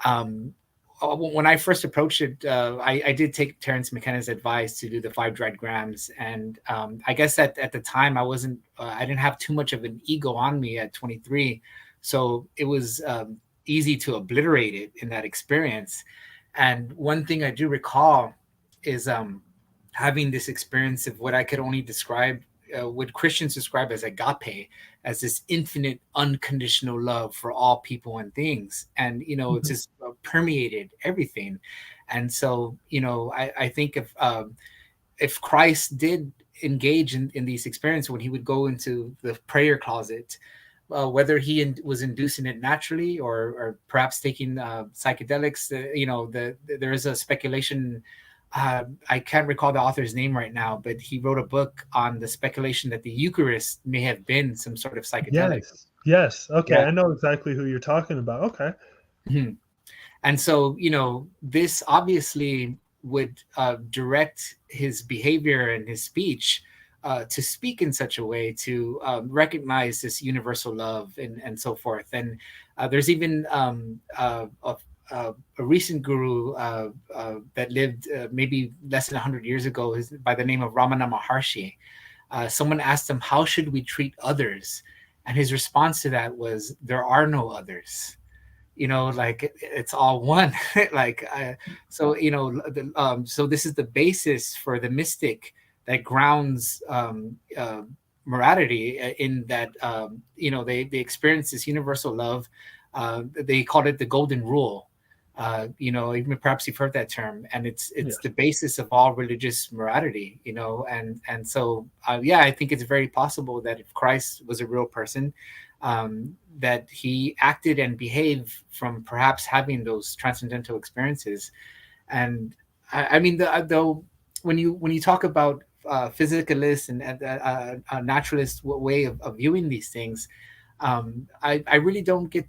um, when I first approached it, I did take Terrence McKenna's advice to do the 5 dried grams, and I guess at the time I didn't have too much of an ego on me at 23, so it was easy to obliterate it in that experience. And one thing I do recall is having this experience of what I could only describe, what Christians describe as agape, as this infinite, unconditional love for all people and things. And, it's Mhm. just permeated everything. And so, I think if Christ did engage in these experiences when he would go into the prayer closet, whether he was inducing it naturally or perhaps taking psychedelics. There is a speculation. I can't recall the author's name right now, but he wrote a book on the speculation that the Eucharist may have been some sort of psychedelic. Yes. Yes. Okay. Yeah. I know exactly who you're talking about. Okay. Mhm. And so, this obviously would direct his behavior and his speech to speak in such a way to recognize this universal love and so forth. And there's even a recent guru that lived maybe less than 100 years ago by the name of Ramana Maharshi. Someone asked him, how should we treat others? And his response to that was, there are no others. Like it's all one. like so so this is the basis for the mystic that grounds morality in that they experience this universal love. They called it the golden rule. Even perhaps you've heard that term, and it's Yes. the basis of all religious morality. And so yeah, I think it's very possible that if Christ was a real person, that he acted and behaved from perhaps having those transcendental experiences. And I mean, though, when you talk about physicalists and a naturalist way of viewing these things, I really don't get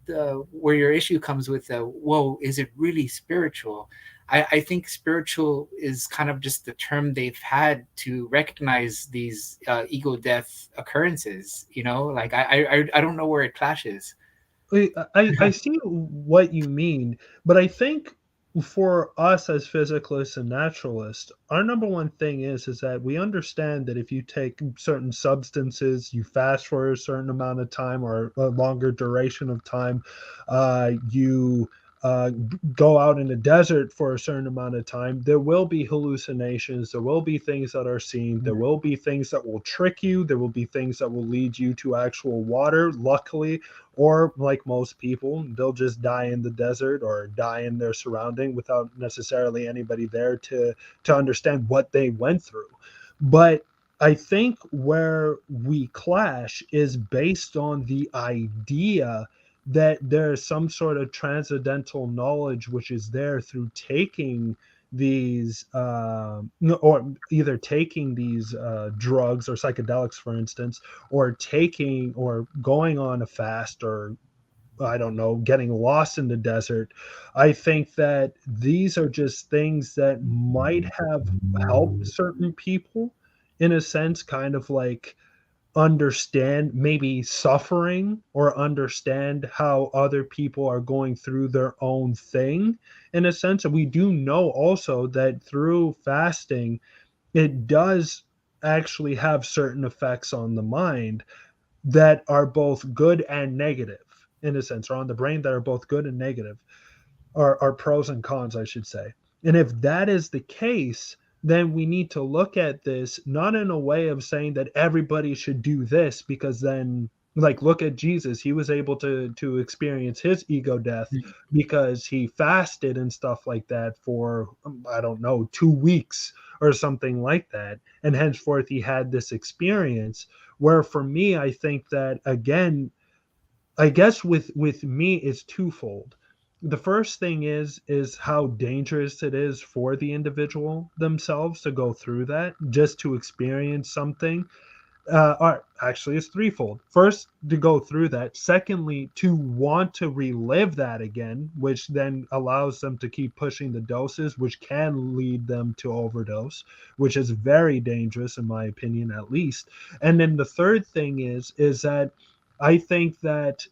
where your issue comes with. Whoa, is it really spiritual? I think spiritual is kind of just the term they've had to recognize these ego death occurrences. Like I don't know where it clashes. I see what you mean, but I think for us as physicalists and naturalists, our number one thing is that we understand that if you take certain substances, you fast for a certain amount of time or a longer duration of time, you go out in the desert for a certain amount of time, there will be hallucinations, there will be things that are seen, there will be things that will trick you, there will be things that will lead you to actual water. Luckily, or like most people, they'll just die in the desert or die in their surrounding without necessarily anybody there to understand what they went through. But I think where we clash is based on the idea that there's some sort of transcendental knowledge which is there through taking these or either taking these drugs or psychedelics, for instance, or taking or going on a fast, or I don't know, getting lost in the desert. I think that these are just things that might have helped certain people in a sense, kind of like understand maybe suffering or understand how other people are going through their own thing in a sense. And we do know also that through fasting, it does actually have certain effects on the mind that are both good and negative in a sense, or on the brain that are both good and negative, or are pros and cons, I should say. And if that is the case, then we need to look at this not in a way of saying that everybody should do this because then Like, look at Jesus. He was able to experience his ego death because he fasted and stuff like that for, I don't know, 2 weeks or something like that, and henceforth he had this experience. Where for me, I think that, again, I guess with me it's twofold. The first thing is how dangerous it is for the individual themselves to go through that, just to experience something. Or actually, it's threefold. First, to go through that. Secondly, to want to relive that again, which then allows them to keep pushing the doses, which can lead them to overdose, which is very dangerous in my opinion, at least. And then the third thing is that I think that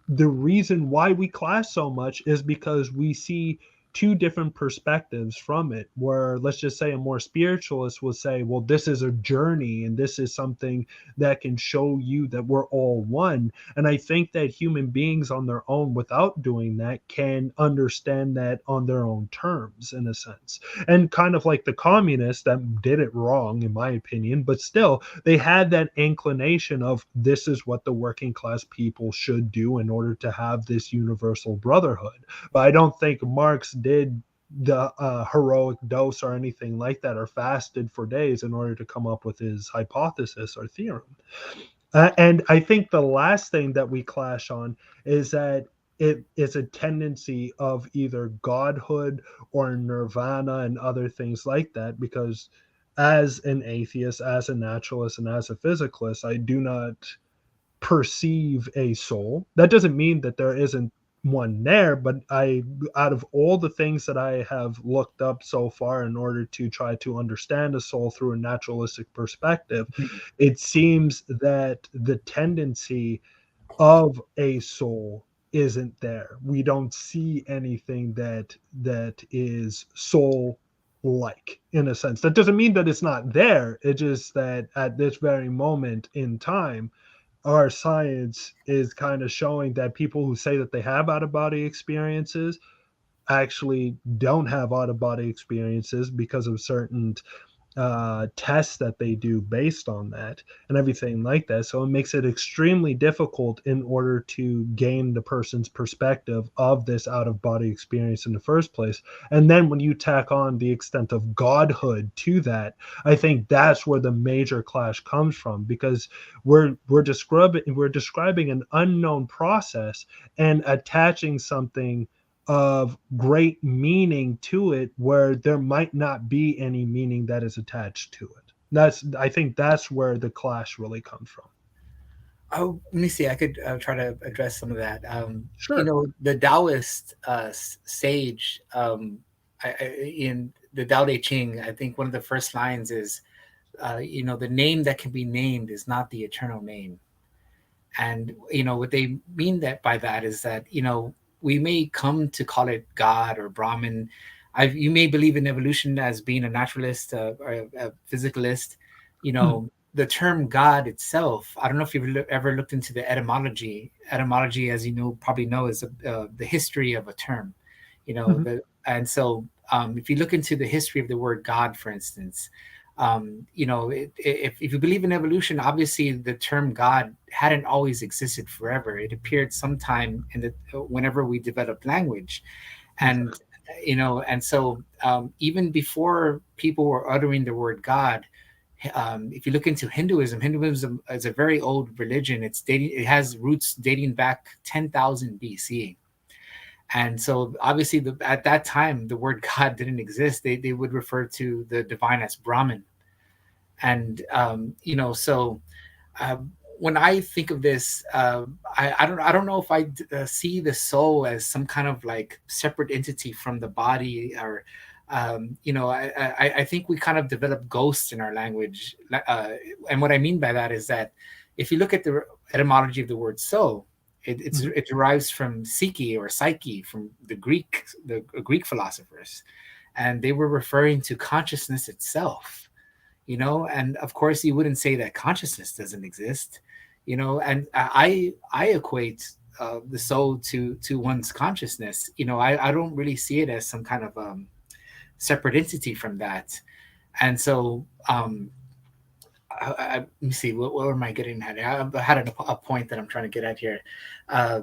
the reason why we clash so much is because we see two different perspectives from it, where, let's just say, a more spiritualist will say, well, this is a journey and this is something that can show you that we're all one. And I think that human beings on their own, without doing that, can understand that on their own terms, in a sense. And kind of like the communists that did it wrong, in my opinion, but still they had that inclination of, this is what the working class people should do in order to have this universal brotherhood. But I don't think Marx did the heroic dose or anything like that, or fasted for days in order to come up with his hypothesis or theorem. And I think the last thing that we clash on is that it is a tendency of either godhood or nirvana and other things like that. Because as an atheist, as a naturalist, and as a physicalist, I do not perceive a soul. That doesn't mean that there isn't one there, but I, out of all the things that I have looked up so far in order to try to understand a soul through a naturalistic perspective, it seems that the tendency of a soul isn't there. We don't see anything that is soul like, in a sense. That doesn't mean that it's not there. It's just that at this very moment in time, our science is kind of showing that people who say that they have out of body experiences actually don't have out of body experiences because of certain tests that they do based on that and everything like that. So it makes it extremely difficult in order to gain the person's perspective of this out of body experience in the first place. And then when you tack on the extent of godhood to that, I think that's where the major clash comes from, because we're describing an unknown process and attaching something of great meaning to it where there might not be any meaning that is attached to it. I think that's where the clash really comes from. Oh, let me see. I could try to address some of that. Sure. The Taoist sage in the Tao Te Ching, I think one of the first lines is, the name that can be named is not the eternal name. And what they mean that by that is that we may come to call it God or Brahman. You may believe in evolution as being a naturalist or a physicalist. Hmm. The term God itself. I don't know if you've ever looked into the etymology. Etymology, as you probably know, is the history of a term. Hmm. And so if you look into the history of the word God, for instance, if you believe in evolution, obviously the term God hadn't always existed forever. It appeared sometime in the whenever we developed language, and Exactly. and so even before people were uttering the word God, if you look into Hinduism, Hinduism is a very old religion. It has roots dating back 10,000 BC. And so obviously at that time the word God didn't exist. They would refer to the divine as Brahman. And so uh, when I think of this, I don't know if I see the soul as some kind of like separate entity from the body, or I think we kind of develop ghosts in our language. And what I mean by that is that if you look at the etymology of the word soul, Hmm. it derives from psyche or psyche, from the Greek philosophers, and they were referring to consciousness itself. And of course you wouldn't say that consciousness doesn't exist. And I equate the soul to one's consciousness. I don't really see it as some kind of separate entity from that. And so let me see, what am I getting at? I had a point that I'm trying to get at here. Uh,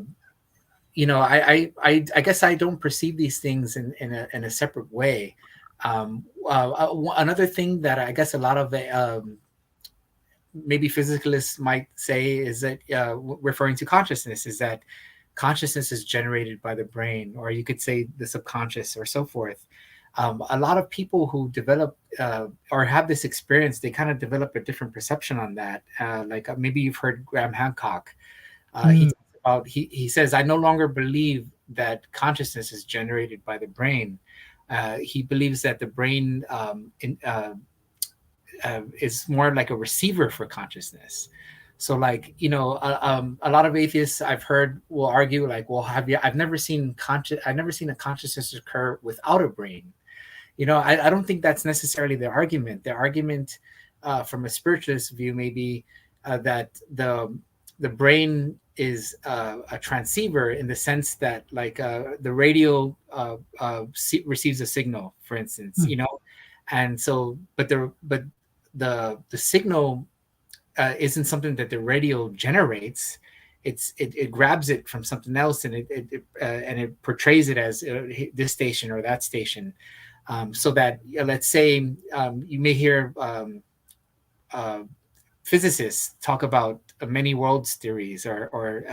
I guess I don't perceive these things in a separate way. Another thing that I guess a lot of maybe physicalists might say is that referring to consciousness is that consciousness is generated by the brain, or you could say the subconscious, or so forth. A lot of people who develop or have this experience, they kind of develop a different perception on that. Maybe you've heard Graham Hancock. He Mm, talks about, he says, I no longer believe that consciousness is generated by the brain. He believes that the brain is more like a receiver for consciousness. So, like, a lot of atheists I've heard will argue, like, well, I've never seen a consciousness occur without a brain. I don't think that's necessarily the argument. The argument, from a spiritualist view, may be that the brain is a transceiver, in the sense that, like, the radio receives a signal, for instance, mm, and so, but the signal isn't something that the radio generates. It grabs it from something else, and it portrays it as this station or that station. So that, let's say, you may hear uh, physicists talk about many worlds theories, or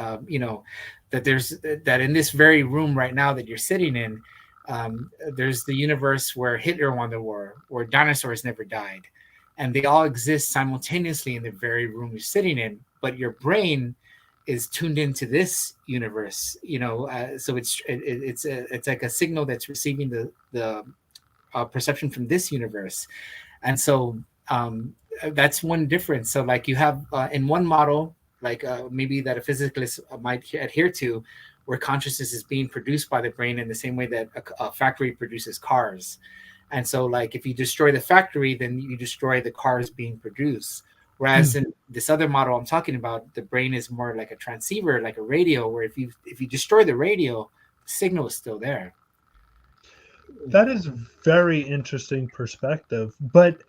that in this very room right now that you're sitting in, there's the universe where Hitler won the war, where dinosaurs never died, and they all exist simultaneously in the very room you're sitting in. But your brain is tuned into this universe, so it's like a signal that's receiving the perception from this universe. And so, that's one difference. So, like, you have in one model, like, maybe that a physicalist might adhere to, where consciousness is being produced by the brain in the same way that a factory produces cars. And so, like, if you destroy the factory, then you destroy the cars being produced. Whereas mm. in this other model I'm talking about, the brain is more like a transceiver, like a radio, where if you destroy the radio, the signal is still there. That is very interesting perspective. But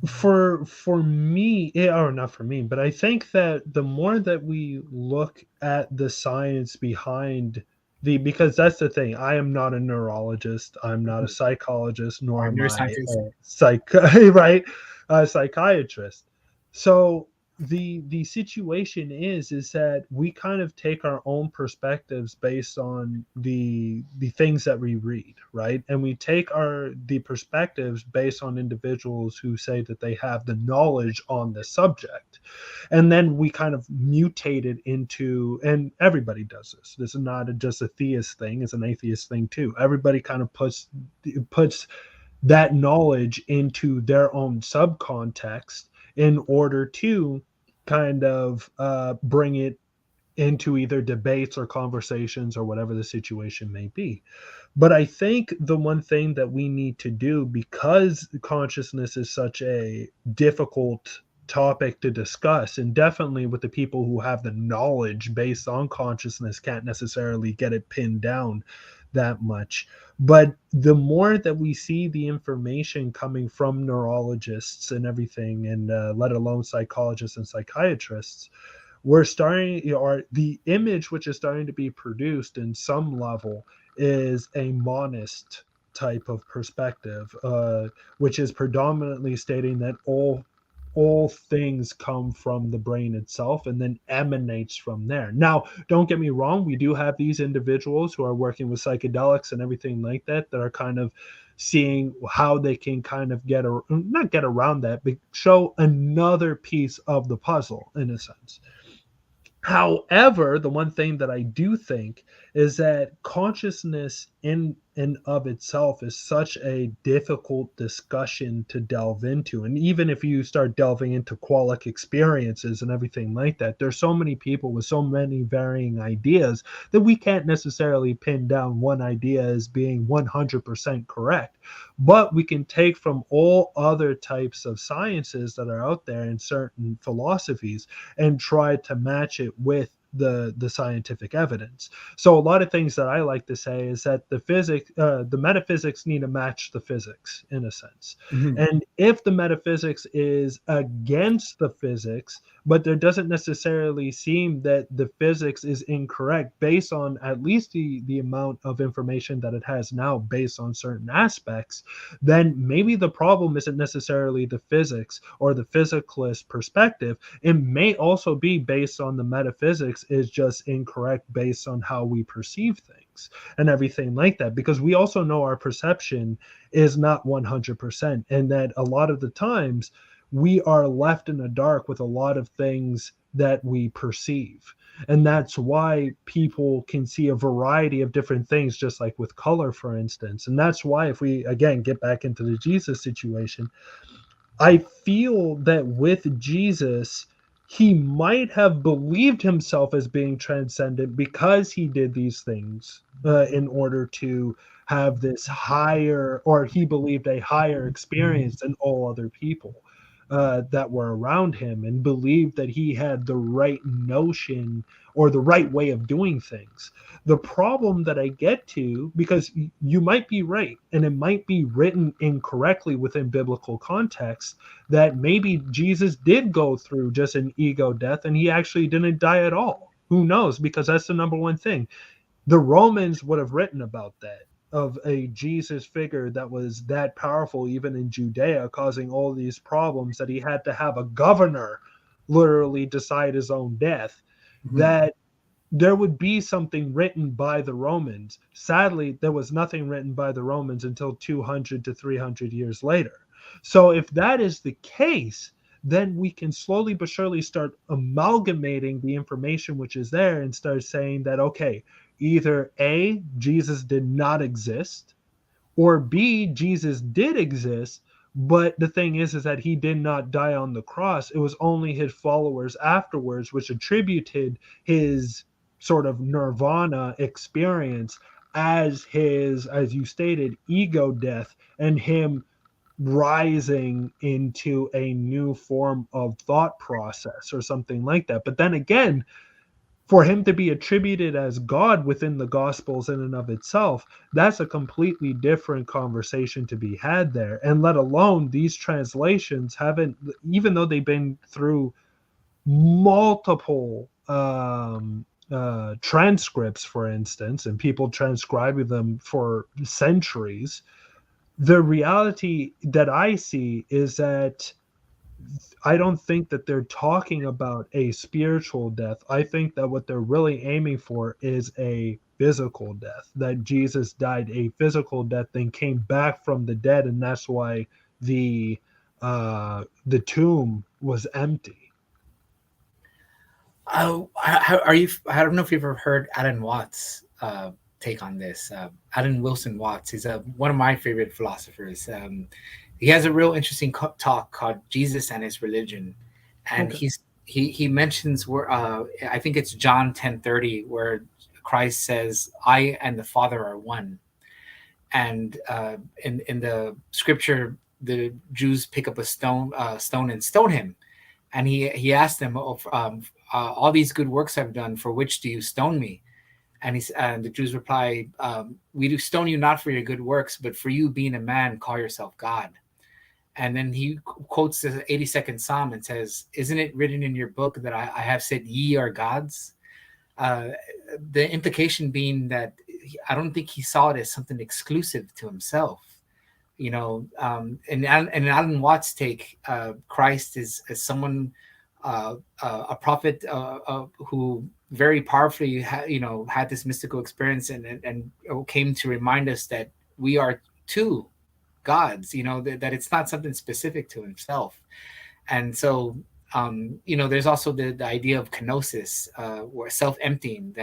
for me, or not for me, but I think that the more that we look at the science behind because that's the thing, I am not a neurologist, I'm not a psychologist, nor Or am I neuroscientist. a right, a psychiatrist. So the situation is that we kind of take our own perspectives based on the things that we read, right? And we take the perspectives based on individuals who say that they have the knowledge on the subject, and then we kind of mutate it into, and everybody does this is not just a theist thing, it's an atheist thing too. Everybody kind of puts that knowledge into their own subcontext in order to kind of bring it into either debates or conversations or whatever the situation may be. But I think the one thing that we need to do, because consciousness is such a difficult topic to discuss, and definitely with the people who have the knowledge based on consciousness can't necessarily get it pinned down that much. But the more that we see the information coming from neurologists and everything, and let alone psychologists and psychiatrists, we're starting, or the image which is starting to be produced in some level is a monist type of perspective, which is predominantly stating that all things come from the brain itself and then emanates from there. Now, don't get me wrong, we do have these individuals who are working with psychedelics and everything like that are kind of seeing how they can kind of not get around that, but show another piece of the puzzle in a sense. However, the one thing that I do think is that consciousness in and of itself is such a difficult discussion to delve into. And even if you start delving into qualic experiences and everything like that, there's so many people with so many varying ideas that we can't necessarily pin down one idea as being 100% correct. But we can take from all other types of sciences that are out there in certain philosophies and try to match it with the scientific evidence. So a lot of things that I like to say is that the metaphysics need to match the physics in a sense. Mhm. And if the metaphysics is against the physics, but there doesn't necessarily seem that the physics is incorrect based on at least the amount of information that it has now based on certain aspects, then maybe the problem isn't necessarily the physics or the physicalist perspective. It may also be based on the metaphysics is just incorrect based on how we perceive things and everything like that, because we also know our perception is not 100%, and that a lot of the times we are left in the dark with a lot of things that we perceive. And that's why people can see a variety of different things, just like with color, for instance. And that's why, if we again get back into the Jesus situation, I feel that with Jesus, he might have believed himself as being transcendent because he did these things in order to have this higher, or he believed a higher experience than all other people that were around him, and believed that he had the right notion or the right way of doing things. The problem that I get to, because you might be right, and it might be written incorrectly within biblical context, that maybe Jesus did go through just an ego death and he actually didn't die at all. Who knows? Because that's the number one thing. The Romans would have written about that, of a Jesus figure that was that powerful, even in Judea, causing all these problems, that he had to have a governor literally decide his own death. Mhm. That there would be something written by the Romans. Sadly, there was nothing written by the Romans until 200 to 300 years later. So, if that is the case, then we can slowly but surely start amalgamating the information which is there and start saying that, okay, either A, Jesus did not exist, or B, Jesus did exist, but the thing is that he did not die on the cross. It was only his followers afterwards which attributed his sort of nirvana experience as his, as you stated, ego death, and him rising into a new form of thought process or something like that. But then again, for him to be attributed as God within the Gospels in and of itself, that's a completely different conversation to be had there. And let alone these translations haven't, even though they've been through multiple transcripts, for instance, and people transcribing them for centuries, the reality that I see is that I don't think that they're talking about a spiritual death. I think that what they're really aiming for is a physical death, that Jesus died a physical death, then came back from the dead, and that's why the tomb was empty. How are you? I don't know if you've ever heard Alan Watts' take on this. Alan Wilson Watts. He's one of my favorite philosophers. He has a real interesting talk called Jesus and His Religion, and Okay. he mentions where I think it's John 10:30, where Christ says, "I and the Father are one." And in the scripture, the Jews pick up a stone and stone him, and he asked them, "Oh, all these good works I've done, for which do you stone me?" And the Jews reply, "We do stone you not for your good works, but for you being a man, call yourself God." And then he quotes the 82nd Psalm and says, "Isn't it written in your book that I have said ye are gods?" Uh, the implication being that I don't think he saw it as something exclusive to himself. And Alan Watts' take, Christ is as someone, a prophet who very powerfully had this mystical experience, and came to remind us that we are two gods, that it's not something specific to himself. And so there's also the idea of kenosis, or self-emptying,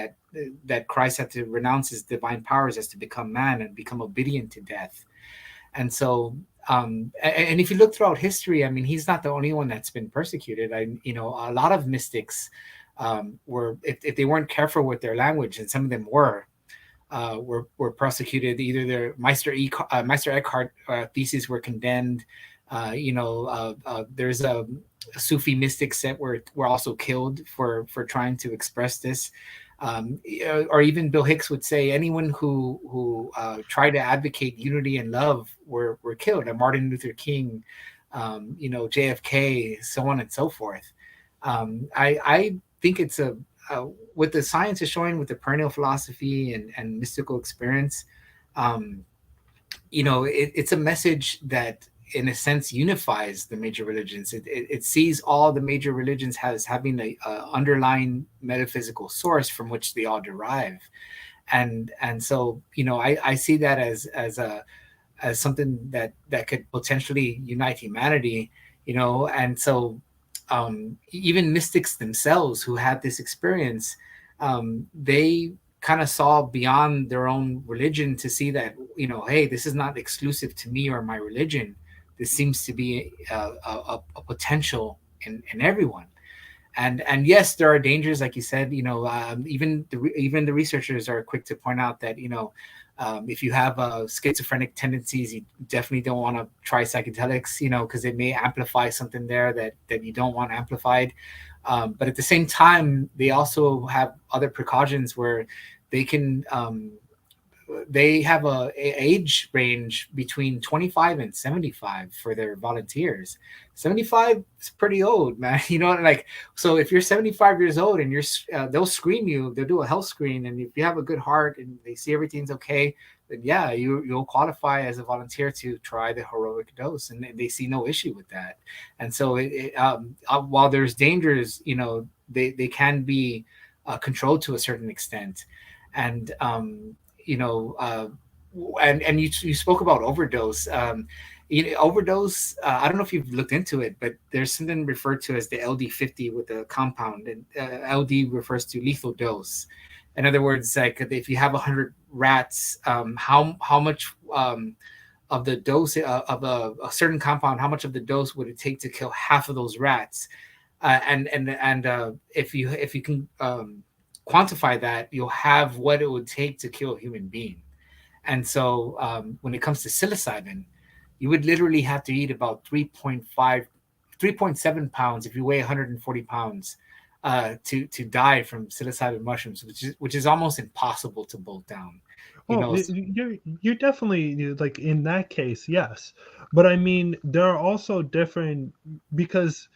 that Christ had to renounce his divine powers as to become man and become obedient to death. And so, and if you look throughout history, I mean, he's not the only one that's been persecuted. A lot of mystics were, if they weren't careful with their language, and some of them were prosecuted. Either their Meister Eckhart theses were condemned. There's Sufi mystics that were also killed for trying to express this. Or even Bill Hicks would say anyone who tried to advocate unity and love were killed. And Martin Luther King, JFK, so on and so forth. I think it's what the science is showing with the perennial philosophy and mystical experience. Um, it's a message that in a sense unifies the major religions. It sees all the major religions as having a underlying metaphysical source from which they all derive. And so I see that as something that could potentially unite humanity. And so even mystics themselves who had this experience, they kind of saw beyond their own religion to see that, hey, this is not exclusive to me or my religion. This seems to be a potential in everyone. And yes, there are dangers, like you said. Even the researchers are quick to point out that if you have schizophrenic tendencies, you definitely don't want to try psychedelics, because it may amplify something there that you don't want amplified. But at the same time, they also have other precautions where they can they have a age range between 25 and 75 for their volunteers. 75 is pretty old, man. Like, so if you're 75 years old and they'll screen you, they'll do a health screen, and if you have a good heart and they see everything's okay, then yeah, you'll qualify as a volunteer to try the heroic dose, and they see no issue with that. And so while there's dangers, they can be controlled to a certain extent. And you know, and you spoke about overdose. Overdose. I don't know if you've looked into it, but there's something referred to as the LD50 with the compound, and LD refers to lethal dose. In other words, like if you have 100 rats, how much of the dose of a certain compound, how much of the dose would it take to kill half of those rats? And if you can quantify that, you'll have what it would take to kill a human being. And so when it comes to psilocybin, you would literally have to eat about 3.7 pounds if you weigh 140 pounds to die from psilocybin mushrooms, which is almost impossible to bolt down. You Oh, know, you're definitely like in that case, yes. But I mean, there are also different because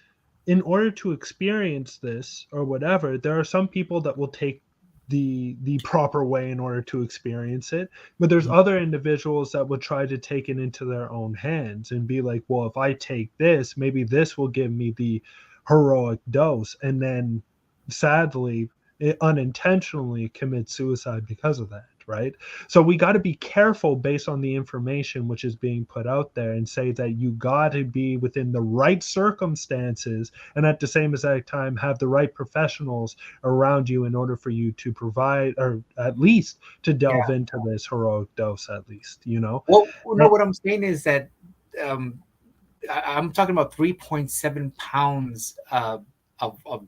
in order to experience this or whatever, there are some people that will take the proper way in order to experience it, but there's other individuals that will try to take it into their own hands and be like, well, if I take this, maybe this will give me the heroic dose, and then sadly it unintentionally commit suicide because of that, right? So we got to be careful based on the information which is being put out there and say that you got to be within the right circumstances and at the same exact time have the right professionals around you in order for you to provide or at least to delve yeah. into this heroic dose, at least, you know. Well, no, And- what I'm saying is that um, I'm talking about 3.7 pounds of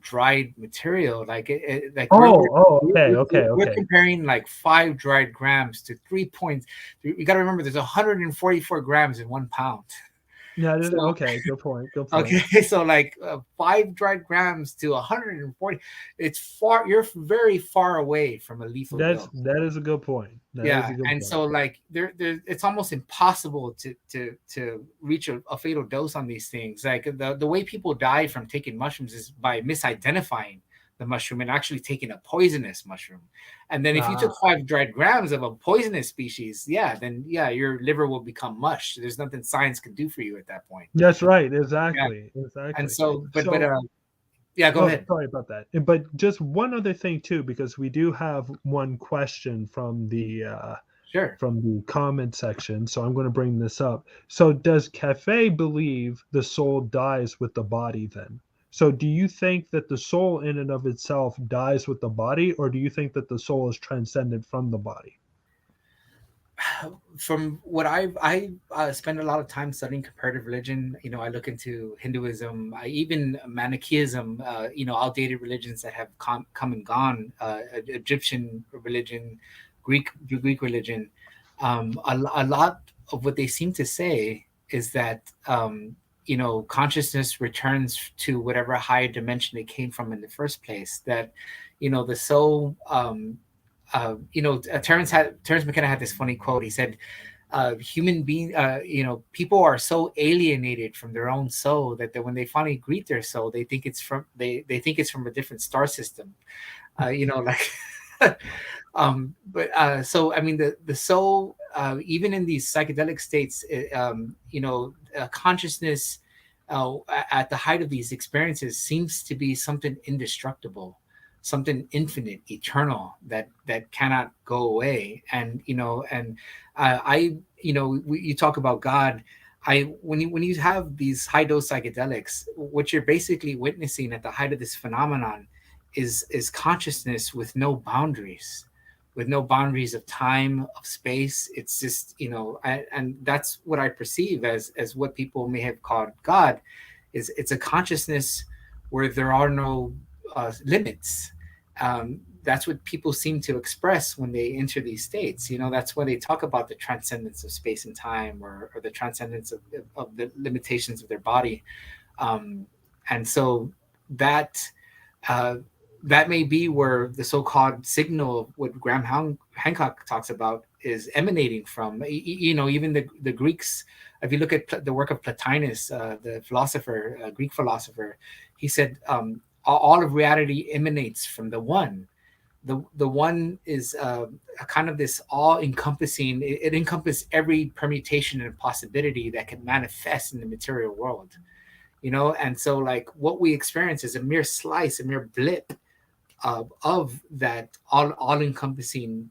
dried material. Like like okay, okay, we're okay. comparing like 5 dried grams to 3 points. You got to remember, there's 144 grams in 1 pound. Yeah, So okay, good point, good okay, point. so like 5 dried grams to 140, it's far. You're very far away from a lethal dose. That is a good point. That is Yeah, a good and point. so like it's almost impossible to reach a fatal dose on these things. Like the way people die from taking mushrooms is by misidentifying the mushroom and actually taking a poisonous mushroom. And then if you took Ah, 5 dried grams of a poisonous species, yeah, then yeah, your liver will become mush. There's nothing science can do for you at that point. that's right. Yeah, Exactly. and Exactly. so but So, yeah, go oh, ahead. sorry about that. But just one other thing too, because we do have one question Sure. from the comment section. So I'm going to bring this up. So does Kafei believe the soul dies with the body then? So do you think that the soul in and of itself dies with the body, or do you think that the soul is transcended from the body? From what I spend a lot of time studying comparative religion. I look into Hinduism, even Manichaeism, outdated religions that have come and gone, Egyptian religion, Greek religion. A lot of what they seem to say is that consciousness returns to whatever higher dimension it came from in the first place. That the soul. Terrence McKenna had this funny quote. He said, human being, people are so alienated from their own soul that when they finally greet their soul, they think it's from they think it's from a different star system. Like, but so I mean, the soul, even in these psychedelic states, consciousness at the height of these experiences seems to be something indestructible, something infinite, eternal, that cannot go away. And you talk about God. When you have these high dose psychedelics, what you're basically witnessing at the height of this phenomenon is consciousness with no boundaries, of time, of space. It's just, and that's what I perceive as what people may have called God. Is it's a consciousness where there are no limits. That's what people seem to express when they enter these states. That's when they talk about the transcendence of space and time, or the transcendence of the limitations of their body. And so that uh, that may be where the so-called signal of what Graham Hancock talks about is emanating from. Even the Greeks, if you look at the work of Plotinus, the philosopher, Greek philosopher, he said, all of reality emanates from the one. The one is a kind of this all-encompassing. It encompasses every permutation and possibility that can manifest in the material world. And so, like, what we experience is a mere slice, a mere blip of that all-encompassing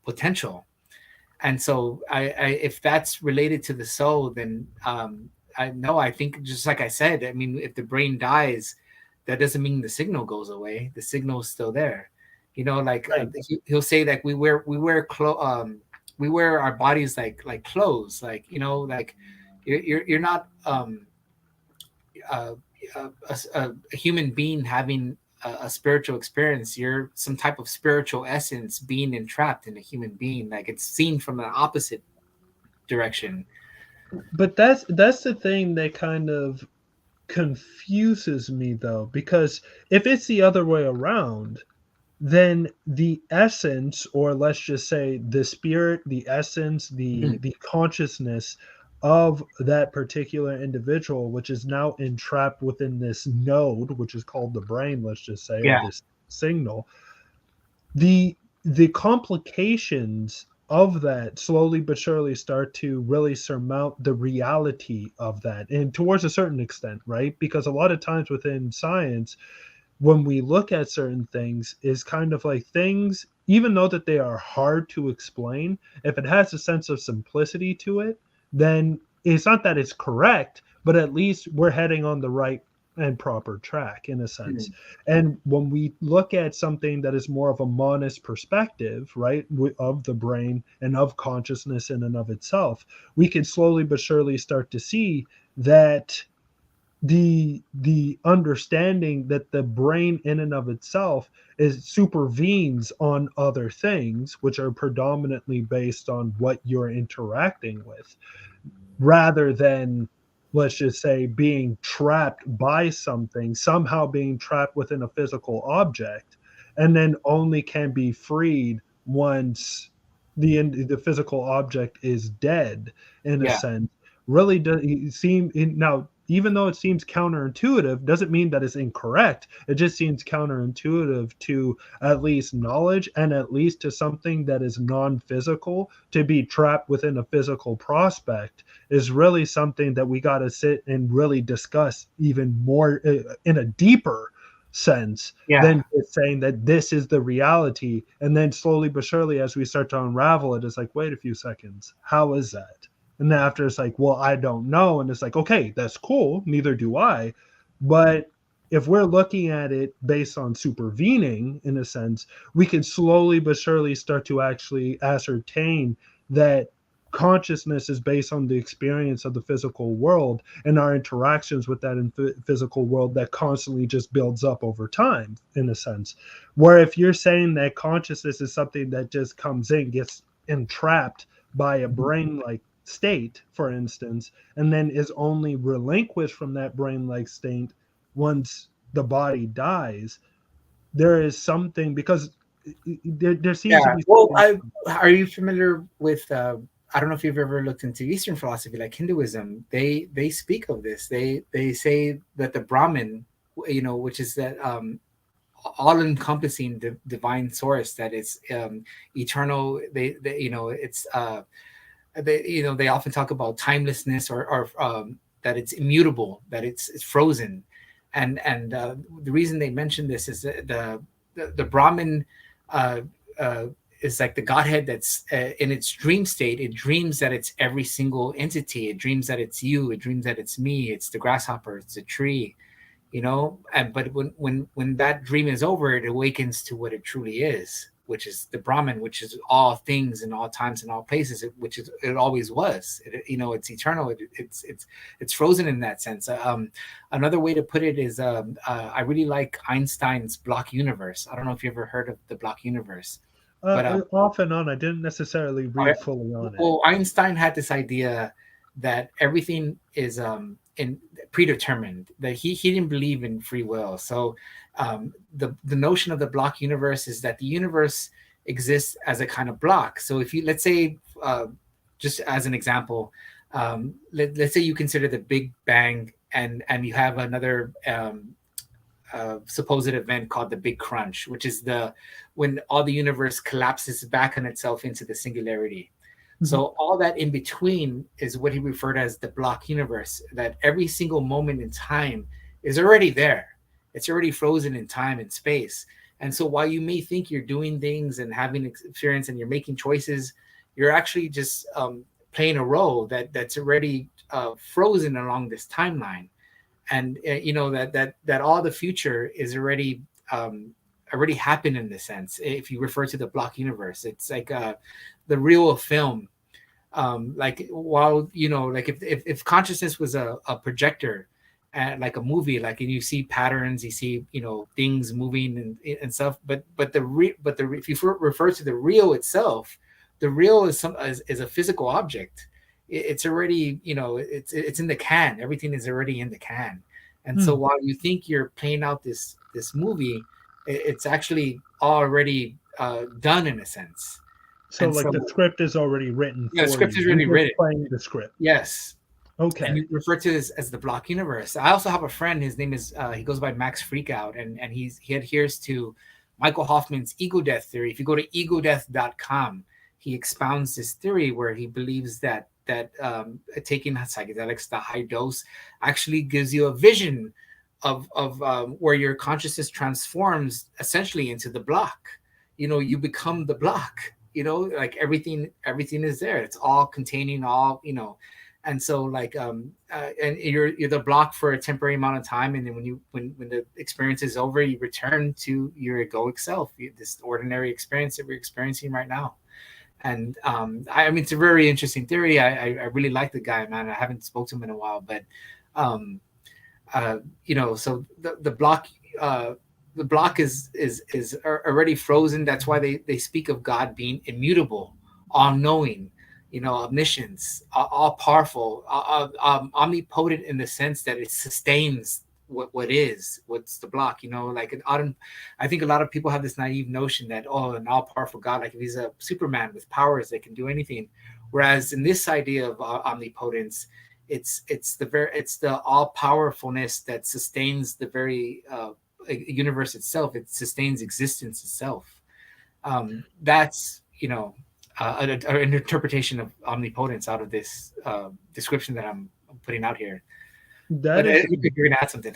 potential. And so, if that's related to the soul, then I think, just like I said, I mean, if the brain dies, that doesn't mean the signal goes away. The signal is still there. Like, Right. he'll say that we wear our bodies like clothes, like, like you're not uh, a human being having a spiritual experience. You're some type of spiritual essence being entrapped in a human being. Like, it's seen from an opposite direction. But that's the thing that kind of confuses me though, because if it's the other way around, then the essence, or let's just say the spirit, the essence, Mhm. the consciousness of that particular individual, which is now entrapped within this node, which is called the brain, let's just say, or Yeah, this signal, the complications of that slowly but surely start to really surmount the reality of that, and towards a certain extent, right? Because a lot of times within science, when we look at certain things, is kind of like things, even though that they are hard to explain, if it has a sense of simplicity to it, then it's not that it's correct, but at least we're heading on the right and proper track in a sense. Mhm. And when we look at something that is more of a monist perspective, right, of the brain and of consciousness in and of itself, we can slowly but surely start to see that the understanding that the brain in and of itself is supervenes on other things, which are predominantly based on what you're interacting with, rather than, let's just say, being trapped by something, somehow being trapped within a physical object, and then only can be freed once the physical object is dead, in a Yeah, sense. Really does seem now, even though it seems counterintuitive, doesn't mean that it's incorrect. It just seems counterintuitive to at least knowledge, and at least to something that is non-physical, to be trapped within a physical prospect is really something that we got to sit and really discuss even more, in a deeper sense, yeah, than just saying that this is the reality. And then slowly but surely, as we start to unravel it, it's like, wait a few seconds, how is that? And then after, it's like, well, I don't know. And it's like, okay, that's cool, neither do I. But if we're looking at it based on supervening, in a sense, we can slowly but surely start to actually ascertain that consciousness is based on the experience of the physical world, and our interactions with that in physical world that constantly just builds up over time, in a sense. Where if you're saying that consciousness is something that just comes in, gets entrapped by a brain like state, for instance, and then is only relinquished from that brain-like state once the body dies, there is something, because there seems to Yeah. be Well, something. I are you familiar with? I don't know if you've ever looked into Eastern philosophy, like Hinduism. They speak of this. They say that the Brahman, which is that all-encompassing divine source, that is eternal. They it's they often talk about timelessness, or that it's immutable, that it's frozen, and the reason they mention this is that the Brahman uh, uh, is like the Godhead that's in its dream state. It dreams that it's every single entity. It dreams that it's you. It dreams that it's me. It's the grasshopper. It's a tree. And but when that dream is over, it awakens to what it truly is, which is the Brahman, which is all things in all times and all places, which is it always was. It's eternal. It's frozen in that sense. Another way to put it is I really like Einstein's block universe. I don't know if you ever heard of the block universe, but Off and on, I didn't necessarily read fully on it. well, Einstein had this idea that everything is in predetermined. That he didn't believe in free will. So the notion of the block universe is that the universe exists as a kind of block. So if you, let's say, just as an example, let's say you consider the Big Bang, and you have another supposed event called the Big Crunch, which is when all the universe collapses back on itself into the singularity. Mm-hmm. So all that in between is what he referred as the block universe, that every single moment in time is already there. It's already frozen in time and space. And so while you may think you're doing things and having experience and you're making choices, you're actually just playing a role that's already frozen along this timeline. And that all the future is already happened in this sense. If you refer to the block universe, it's like the reel of film. Like while like if consciousness was a projector, and like a movie, like, and you see patterns, you see things moving and stuff. But if you refer to the reel itself, the reel is a physical object. It's already it's in the can. Everything is already in the can. And so while you think you're playing out this movie, it's actually already done in a sense. So like the script is already written. Yeah, the script is already written. Playing the script. Yes. Okay. And you refer to this as the block universe. I also have a friend. His name is he goes by Max Freakout, and he adheres to Michael Hoffman's ego death theory. If you go to egodeath.com, he expounds this theory where he believes that taking psychedelics, the high dose, actually gives you a vision of where your consciousness transforms essentially into the block. You become the block. Like everything is there. It's all containing all. And so like and you're the block for a temporary amount of time, and then when the experience is over, you return to your egoic self, this ordinary experience that we're experiencing right now. And I mean, it's a very interesting theory. I really like the guy, man. I haven't spoken to him in a while, but so the block is already frozen. That's why they speak of God being immutable, all-knowing, omniscience, all powerful, omnipotent in the sense that it sustains what's the block. I think a lot of people have this naive notion that an all-powerful God, like if he's a Superman with powers that can do anything, whereas in this idea of omnipotence, it's the all-powerfulness that sustains the very universe itself. It sustains existence itself. That's an interpretation of omnipotence out of this description that I'm putting out here. You're gonna add something.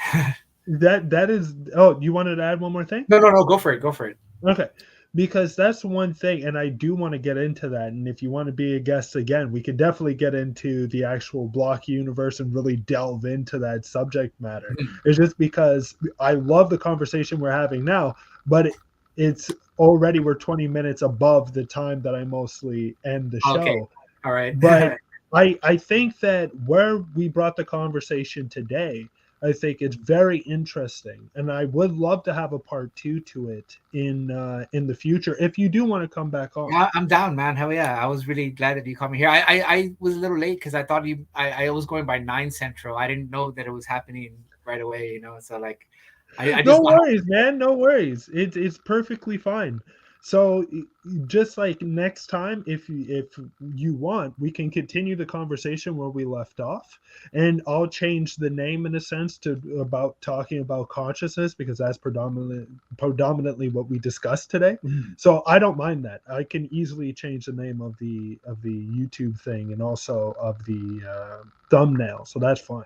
that is. Oh, you wanted to add one more thing? No. Go for it. Okay, because that's one thing, and I do want to get into that. And if you want to be a guest again, we could definitely get into the actual block universe and really delve into that subject matter. Mm-hmm. It's just because I love the conversation we're having now, but it's already we're 20 minutes above the time that I mostly end the show. Okay. All right. But I think that where we brought the conversation today I think it's very interesting, and I would love to have a part two to it in the future if you do want to come back on. Yeah, I'm down, man. Hell yeah! I was really glad that you called me here. I was a little late because I thought I was going by 9 Central. I didn't know that it was happening right away. So like, I No just got home. worries, man. No worries. It's perfectly fine. So just like next time, if you want, we can continue the conversation where we left off, and I'll change the name in a sense to about talking about consciousness because that's predominantly what we discussed today. Mhm. So I don't mind that. I can easily change the name of the YouTube thing and also of the thumbnail. So that's fine.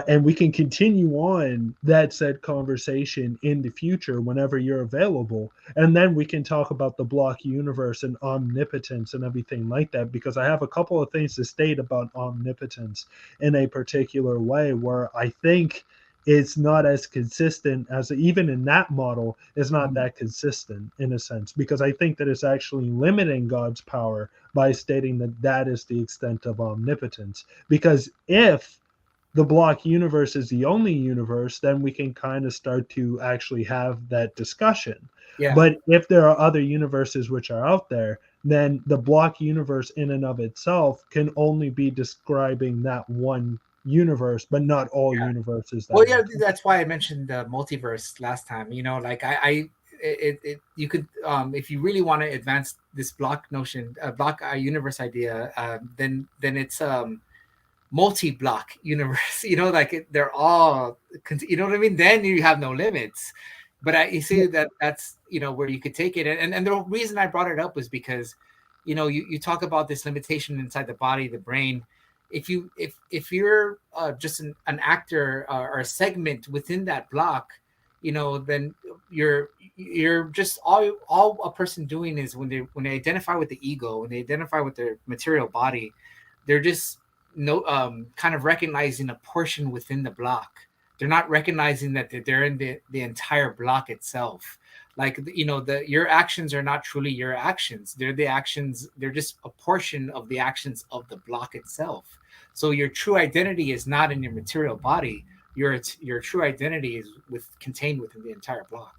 And we can continue on that said conversation in the future whenever you're available. And then we can talk about the block universe and omnipotence and everything like that, because I have a couple of things to state about omnipotence in a particular way where I think it's not as consistent as even in that model is not Mhm. that consistent in a sense, because I think that it's actually limiting God's power by stating that that is the extent of omnipotence. Because if the block universe is the only universe, then we can kind of start to actually have that discussion. Yeah, But if there are other universes which are out there, then the block universe in and of itself can only be describing that one universe, but not all yeah. universes Well, that yeah, are. that's why I mentioned the multiverse last time. Like you could, if you really want to advance this block notion, block universe idea, then it's multi-block universe. Like they're all, you know what I mean. Then you have no limits. But you see that's where you could take it, and the reason I brought it up was because you talk about this limitation inside the body, the brain. If you're just an actor or a segment within that block, then you're just all a person doing is when they identify with the ego, when they identify with their material body, they're just no kind of recognizing a portion within the block. They're not recognizing that they're in the entire block itself. Like your actions are not truly your actions. They're the actions. They're just a portion of the actions of the block itself. So your true identity is not in your material body. Your true identity is contained within the entire block.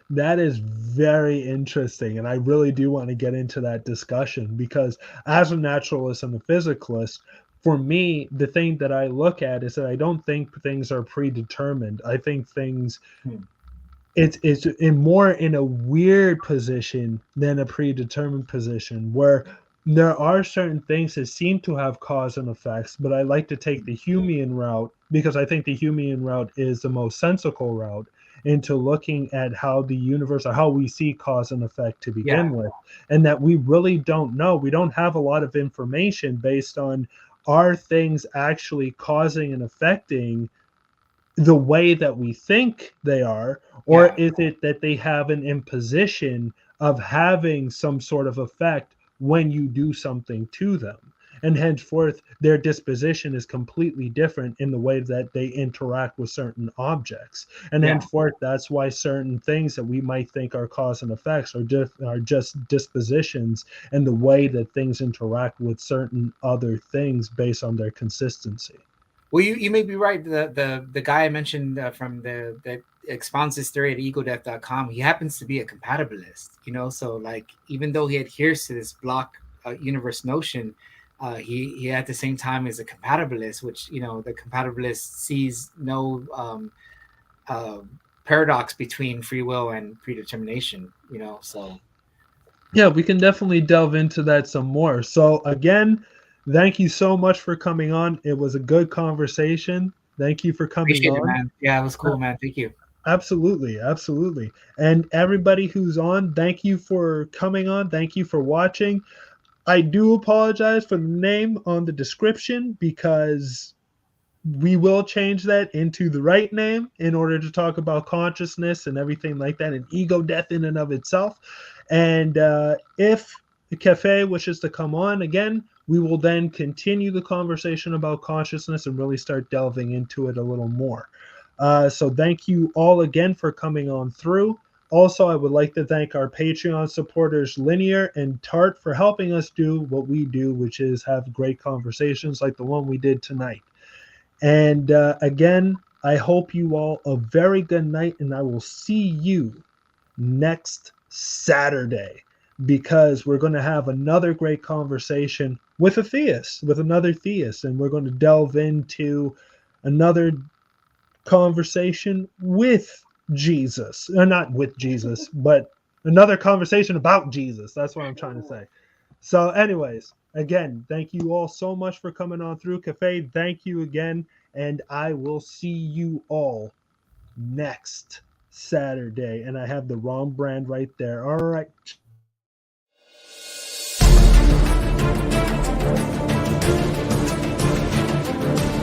That is very interesting. And I really do want to get into that discussion because, as a naturalist and a physicalist, for me, the thing that I look at is that I don't think things are predetermined. I think things Hmm. it's in more in a weird position than a predetermined position where there are certain things that seem to have cause and effects, but I like to take the Humean route because I think the Humean route is the most sensical route into looking at how the universe or how we see cause and effect to Yeah, begin with, and that we really don't know. We don't have a lot of information based on are things actually causing and affecting the way that we think they are, or yeah, is it that they have an imposition of having some sort of effect when you do something to them? And henceforth, their disposition is completely different in the way that they interact with certain objects. And yeah. henceforth, that's why certain things that we might think are cause and effects are just dispositions and the way that things interact with certain other things based on their consistency. Well, you may be right. The guy I mentioned from that expounds this theory at egodeath.com, he happens to be a compatibilist, so like even though he adheres to this block universe notion, he at the same time is a compatibilist, which the compatibilist sees no uh, paradox between free will and predetermination, so Yeah, we can definitely delve into that some more. So, again, thank you so much for coming on. It was a good conversation. Thank you for coming appreciate it, on. man. Yeah, it was Uh, cool, man. Thank you. Absolutely, absolutely. And everybody who's on, thank you for coming on. Thank you for watching. I do apologize for the name on the description because we will change that into the right name in order to talk about consciousness and everything like that and ego death in and of itself. And if the cafe wishes to come on again, we will then continue the conversation about consciousness and really start delving into it a little more. So thank you all again for coming on through. Also, I would like to thank our Patreon supporters, Linear and Tart, for helping us do what we do, which is have great conversations like the one we did tonight. And again, I hope you all a very good night, and I will see you next Saturday because we're going to have another great conversation with a theist, with another theist, and we're going to delve into another conversation with Jesus. Or not with Jesus, but another conversation about Jesus. That's what I'm trying to say. So, anyways, again, thank you all so much for coming on through. Kafei, thank you again. And I will see you all next Saturday. And I have the wrong brand right there. All right.